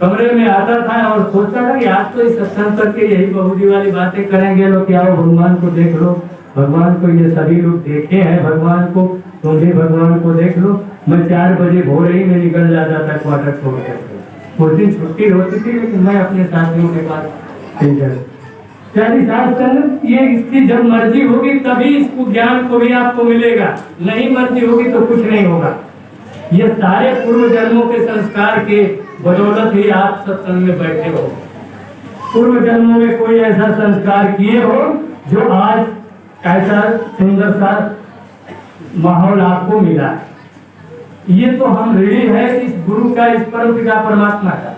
कमरे में आता था और सोचता था कि आज तो इस सत्संग करके यही बहुदी वाली बातें करेंगे लोग, क्या हो भगवान को देख लो, भगवान को ये सभी लोग देखे हैं, भगवान को तुम भी भगवान को देख लो। मैं 4 बजे भोर ही में निकल जाता था क्वार्टर छोड़ करके। उस दिन छुट्टी होती थी, लेकिन मैं अपने साथियों के पास ठीक है प्यारी सास संगत, ये इसकी जब मर्जी होगी तभी इसको ज्ञान को भी आपको मिलेगा, नहीं मर्जी होगी तो कुछ नहीं होगा। ये सारे पूर्व जन्मों के संस्कार के बदौलत ही आप सत्संग में बैठे हो। पूर्व जन्मों में कोई ऐसा संस्कार किए हो जो आज ऐसा सुंदर सा माहौल आपको मिला है। ये तो हम ऋणी है इस गुरु का, इस परम पिता परमात्मा का।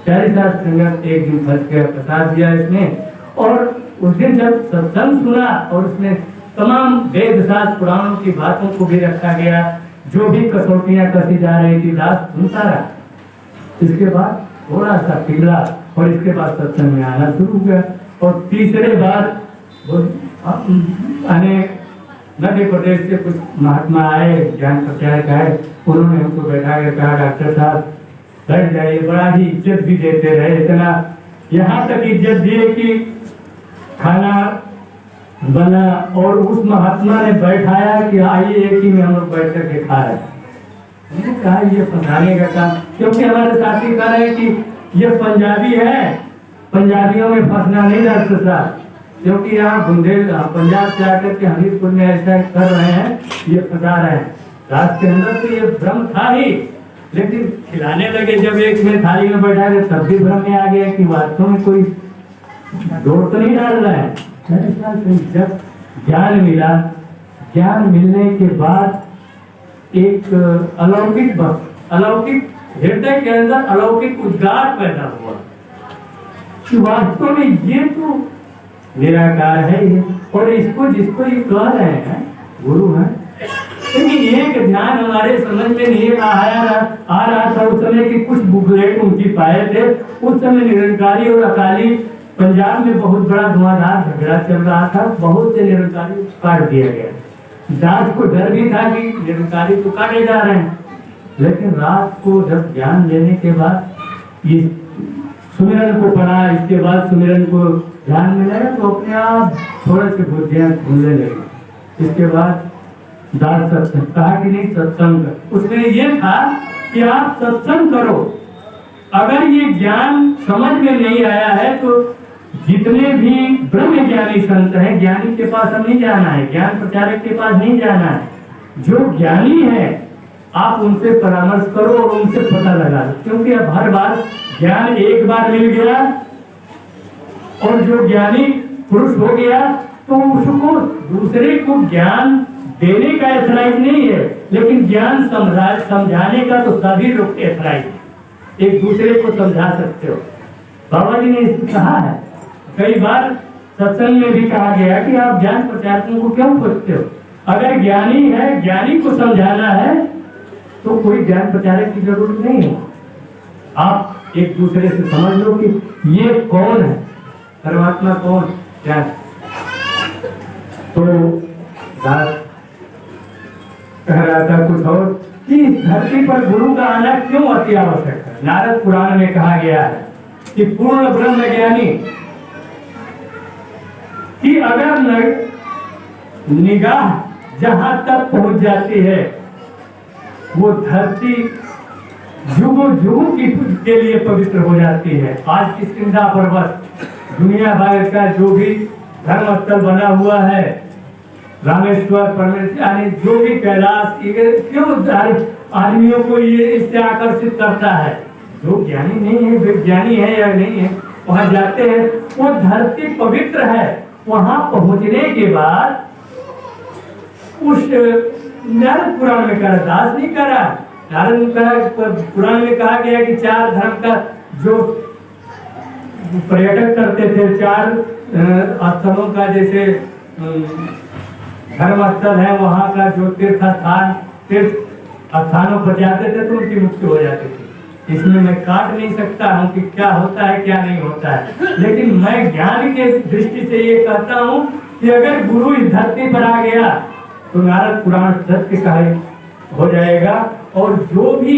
प्यारी सास संगत, एक दिन फंस के प्रसाद दिया इसने, और उस दिन जब सत्संग सुना और उसने तमाम वेद शास्त्र पुराणों की बातों को भी रखा गया, जो भी कसौटियां कसी जा रही थी दास सुनता रहा। इसके बाद थोड़ा सा पिघला और इसके बाद सत्संग में आना शुरू हुआ। और तीसरे बार अनेक मध्य प्रदेश से कुछ महात्मा आए, ज्ञान प्रचारक आए, उन्होंने हमको बैठा कर कहा डॉक्टर साहब बैठ जाइए, बड़ा ही इज्जत भी देते रहे, इतना यहाँ तक इज्जत दिए कि खाना बना और उस महात्मा ने बैठाया कि आइए एक ही में हम लोग बैठ करके खा रहे हैं। मैंने कहा ये फंसाने का काम, क्योंकि हमारे साथी कह रहे हैं कि ये पंजाबी है, पंजाबियों में फंसना नहीं डॉक्टर साहब, क्योंकि यहाँ बुंदेल पंजाब से आकर के हमीरपुर में ऐसा कर रहे हैं, ये फंसा रहे हैं। रात के अंदर तो ये भ्रम था ही, लेकिन खिलाने लगे जब एक में थाली में बैठा के तब भी भ्रम में आ गया कि वास्तव में कोई जोड़ तो नहीं डाल रहा है। जब ज्ञान मिला, ज्ञान मिलने के बाद एक अलौकिक हृदय के अंदर अलौकिक उद्गार पैदा हुआ कि वास्तव में ये तो निराकार है ये, और इसको जिसको ये कह रहे हैं गुरु है। लेकिन एक ध्यान हमारे समझ में नहीं आ रहा था उस समय कि कुछ बुकलेट उनकी पाए थे। उस समय निरंकारी और अकाली पंजाब में बहुत बड़ा धुआंधार झगड़ा चल रहा था, बहुत से निरंकारी काट दिया गया। दास को डर भी था कि निरंकारी तो काटे जा रहे हैं, लेकिन रात को जब ज्ञान लेने के बाद ये सुमिरन को पढ़ा, इसके बाद सुमिरन को ध्यान में लगा तो अपने आप थोड़े से बुद्धियां खुलने लगी। इसके बाद दास सत्संग कहा कि नहीं सत्संग कर। उसमें यह था कि आप सत्संग करो, अगर ये ज्ञान समझ में नहीं आया है तो जितने भी ब्रह्म ज्ञानी संत हैं, ज्ञानी के पास हम नहीं जाना है, ज्ञान प्रचारक के पास नहीं जाना है। जो ज्ञानी है आप उनसे परामर्श करो और उनसे पता लगा लो, क्योंकि अब हर बार ज्ञान एक बार मिल गया और जो ज्ञानी पुरुष हो गया तो उसको दूसरे को ज्ञान देने का एथराइज नहीं है, लेकिन ज्ञान समझाने का तो सभी लोग एथराइज, एक दूसरे को समझा सकते हो। बाबा जी ने कहा है कई बार सत्संग में भी कहा गया कि आप ज्ञान प्रचारकों को क्यों पूछते हो, अगर ज्ञानी है, ज्ञानी को समझाना है तो कोई ज्ञान प्रचारक की जरूरत नहीं है। आप एक दूसरे से समझ लो कि ये कौन है, परमात्मा कौन क्या। तो दास कह रहा था कुछ और कि इस धरती पर गुरु का आना क्यों अति आवश्यक है। नारद पुराण में कहा गया है कि पूर्ण ब्रह्म ज्ञानी कि अगर निगाह जहां तक पहुंच जाती है वो धरती जुगों जुगों के लिए पवित्र हो जाती है। आज की चिंता पर बस दुनिया भर का जो भी धर्म स्थल बना हुआ है, रामेश्वर परमेश्वर यानी जो भी कैलाश, क्यों आदमियों को ये इससे आकर्षित करता है। जो ज्ञानी नहीं है, विज्ञानी है या नहीं है, वहां जाते हैं, वो धरती पवित्र है। वहां पहुंचने के बाद उस नारद पुराण में कहा, दास नहीं करा, नारद पुराण में कहा गया कि 4 धर्म का जो पर्यटक करते थे, 4 स्थलों का, जैसे धर्म स्थल है वहां का जो तीर्थ स्थानों पर जाते थे तो उनकी मुक्ति हो जाती थी। इसमें मैं काट नहीं सकता हूँ कि क्या होता है क्या नहीं होता है, लेकिन मैं ज्ञान के दृष्टि से ये कहता हूँ कि अगर गुरु इस धरती पर आ गया तो नारद पुराण सत्य का हो जाएगा, और जो भी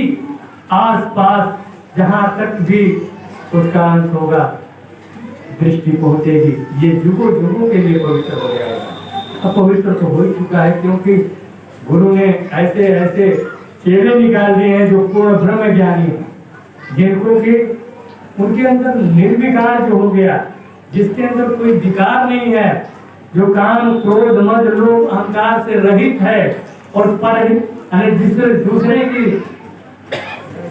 आसपास जहां तक भी उसका अंश होगा दृष्टि पहुंचेगी, ये जुगों जुगों के लिए पवित्र हो जाएगा। अब पवित्र तो हो ही चुका है, क्योंकि गुरु ने ऐसे ऐसे चेले निकाल दिए हैं जो पूर्ण ब्रह्म ज्ञानी हैं, जिनको कि उनके अंदर निर्विकार जो हो गया, जिसके अंदर कोई विकार नहीं है, जो काम क्रोध मद लोभ अहंकार से रहित है और परहित यानी दूसरे की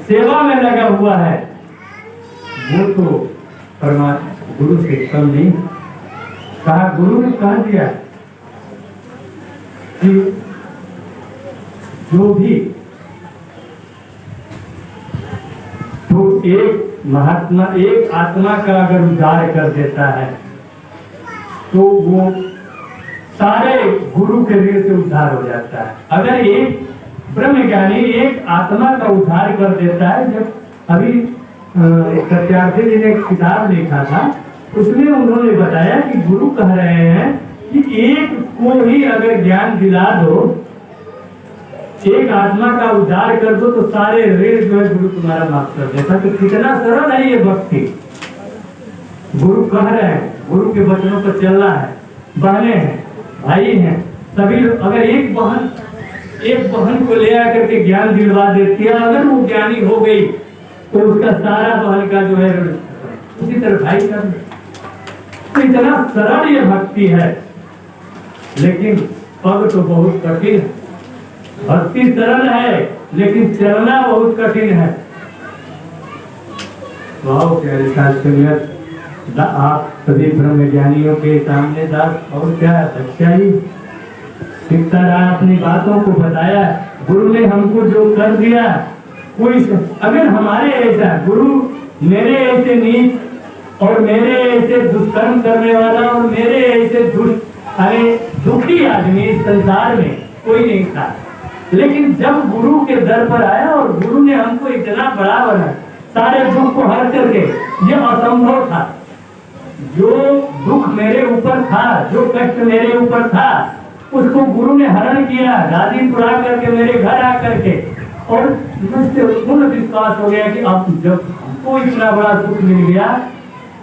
सेवा में लगा हुआ है, वो तो परमात्मा गुरु से कम नहीं। कहा गुरु ने कह दिया कि जो भी तो एक महात्मा एक आत्मा का अगर उद्धार कर देता है तो वो सारे गुरु के ऋण से उद्धार हो जाता है। अगर एक ब्रह्मज्ञानी एक आत्मा का उद्धार कर देता है, जब अभी सत्यार्थी जी ने एक किताब लिखा था, उसमें उन्होंने बताया कि गुरु कह रहे हैं कि एक को ही अगर ज्ञान दिला दो, एक आत्मा का उद्धार कर दो, तो सारे ऋण जो है गुरु तुम्हारा माफ कर देता। तो कितना सरल है ये भक्ति। गुरु कह रहे हैं, गुरु के वचनों पर चलना है। बहनें हैं, भाई हैं, सभी लोग अगर एक बहन को ले आकर के ज्ञान दिलवा देती है, अगर वो ज्ञानी हो गई तो उसका सारा बहन का जो है उसी तरह भाई का। तो इतना सरल ये भक्ति है, लेकिन पग तो बहुत कठिन है। भक्ति सरल है लेकिन चलना बहुत कठिन है। वाह प्यारे साथ आप सभी ब्रह्म ज्ञानियों के सामने दास और क्या सच्चाई इस तरह अपनी बातों को बताया। गुरु ने हमको जो कर दिया, कोई अगर हमारे ऐसा गुरु मेरे ऐसे नीच और मेरे ऐसे दुष्कर्म करने वाला और मेरे ऐसे दुखी आदमी इस संसार में कोई नहीं था, लेकिन जब गुरु के दर पर आया और गुरु ने हमको इतना बड़ा बनाया, सारे दुख को हर करके, ये असंभव था। जो दुख मेरे ऊपर था, जो कष्ट मेरे ऊपर था, उसको गुरु ने हरण किया, गादी उड़ा करके मेरे घर आकर के, और मुझसे पूर्ण विश्वास हो गया कि अब जब हमको इतना बड़ा दुख मिल गया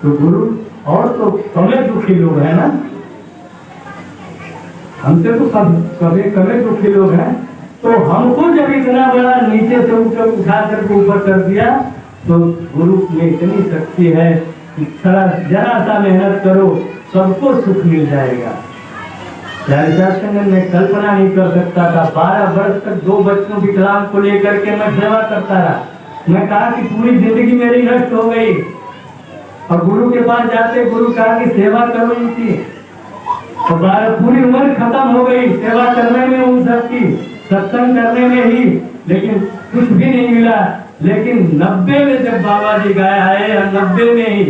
तो गुरु और तो कमे दुखी लोग हैं ना, हमसे तो सब कमे दुखी लोग हैं, तो हमको जब इतना बड़ा नीचे से उठा करके ऊपर कर दिया, तो गुरु में इतनी शक्ति है कि जरा सा मेहनत करो सबको सुख मिल जाएगा। मैं कल्पना नहीं कर सकता था, 12 वर्ष तक 2 बच्चों विकलांग को लेकर के मैं सेवा करता रहा। मैं कहा कि पूरी जिंदगी मेरी नष्ट हो गई, और गुरु के पास जाते गुरु कहा कि सेवा करो इनकी, और पूरी उम्र खत्म हो गई सेवा करने में उन सबकी, सत्संग करने में ही, लेकिन कुछ भी नहीं मिला। लेकिन 90 में जब बाबा जी गए आए, 90 में ही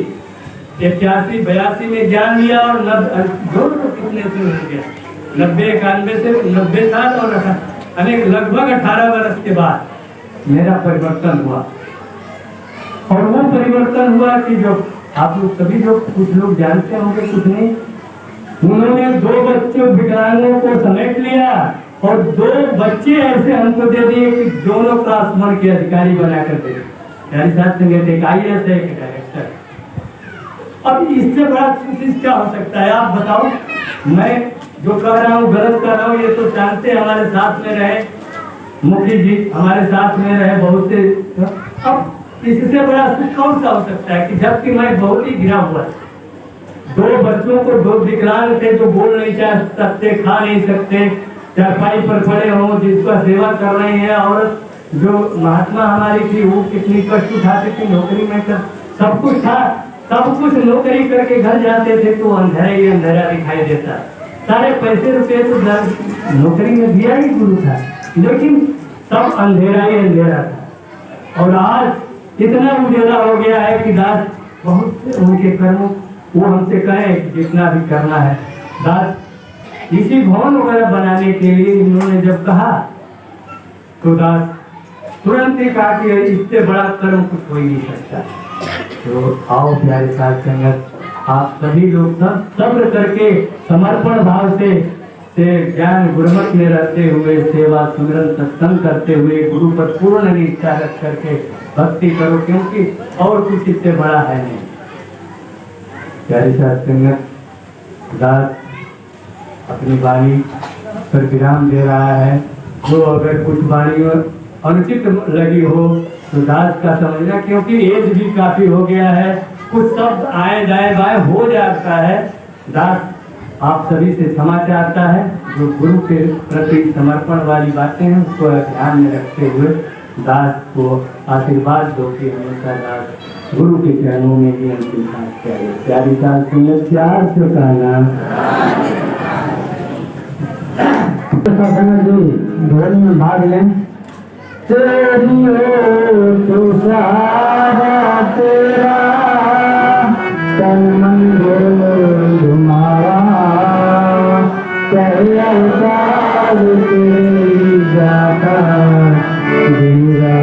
81-82 में ज्ञान लिया, और कितने से हो गया 90-91 से 90 साल, और अनेक लगभग 18 वर्ष के बाद मेरा परिवर्तन हुआ। और वो परिवर्तन हुआ कि जो आप लोग सभी लोग कुछ लोग जानते होंगे, कुछ नहीं, उन्होंने 2 बच्चों विकलांगों को समेट लिया और 2 बच्चे ऐसे हमको दे दिए कि दोनों क्लास 1 के अधिकारी बना कर दे दिए, एक IAS है, एक डायरेक्टर। अब इससे बड़ा चीज क्या हो सकता है आप बताओ? मैं जो कह रहा हूँ गलत कर रहा हूँ, ये तो जानते हमारे साथ में रहे मुखी जी, हमारे साथ में रहे बहुत से। अब इससे बड़ा सुख कौन सा हो सकता है कि जबकि मैं बहुत ही गिरा हुआ, 2 बच्चों को 2 विकलांग थे जो बोल नहीं सकते, खा नहीं सकते, चारपाई पर पड़े हो, जिसका सेवा कर रहे हैं, और जो महात्मा हमारी थी वो कितनी कष्ट उठाती थी, नौकरी में कर सब कुछ था, सब कुछ नौकरी करके घर जाते थे तो अंधेरा ही अंधेरा दिखाई देता। सारे पैसे रुपए तो नौकरी में दिया ही गुरु था, लेकिन सब अंधेरा ही अंधेरा था। और आज इतना उजाला हो गया है कि दास बहुत उनके कर्म, वो हमसे कहे जितना भी करना है दास। इसी भवन वगैरह बनाने के लिए इन्होंने जब कहा तो दास तुरंत ही कहा कि इससे बड़ा कर्म कुछ हो ही नहीं सकता। तो आओ प्यारे साथ संगत, आप सभी लोग सब सब्र करके समर्पण भाव से ज्ञान गुरुमत में रहते हुए सेवा सुमिरन सत्संग करते हुए गुरु पर पूर्ण निष्ठा रख करके भक्ति करो, क्योंकि और कुछ इससे बड़ा है नहीं। प्यारे साथ संगत, दास अपनी वाणी पर विराम दे रहा है। जो अगर कुछ वाणी अनुचित लगी हो तो दास का समझना, क्योंकि एज भी काफी हो गया है कुछ शब्द आए जाए बाय हो जाता है। दास आप सभी से क्षमा चाहता है। जो गुरु के प्रति समर्पण वाली बातें हैं उसको ध्यान में रखते हुए दास को आशीर्वाद दो कि हमेशा दास गुरु के चरणों में ही अंतिम सांस चाहिए। प्यारी दास सुनिए प्यार से कहना ध्वनि में भाग लें। तेरी हो तो सारा तेरा तन मन तुम्हारा तेरी अवतार तेरी जाता तेरा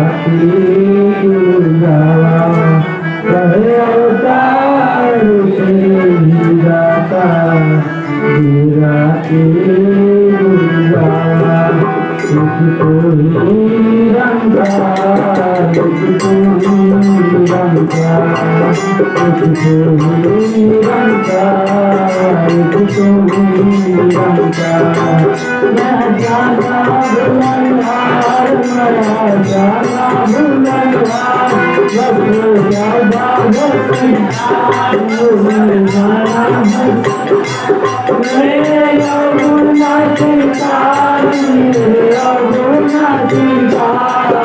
तेरे अवतार तेरी जाता तेरा तुझको ही रंगा तुझको ही रंगा तुझको ही रंगा तुझको ही रंगा मैं जाना बुलंदार मैं जाना बुलंदार बस जाना बुलंदार मेरे यमुना चिंतार मेरे यमुना चिंतार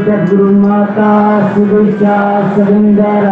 सदगुरु माता सुविचा सविंदर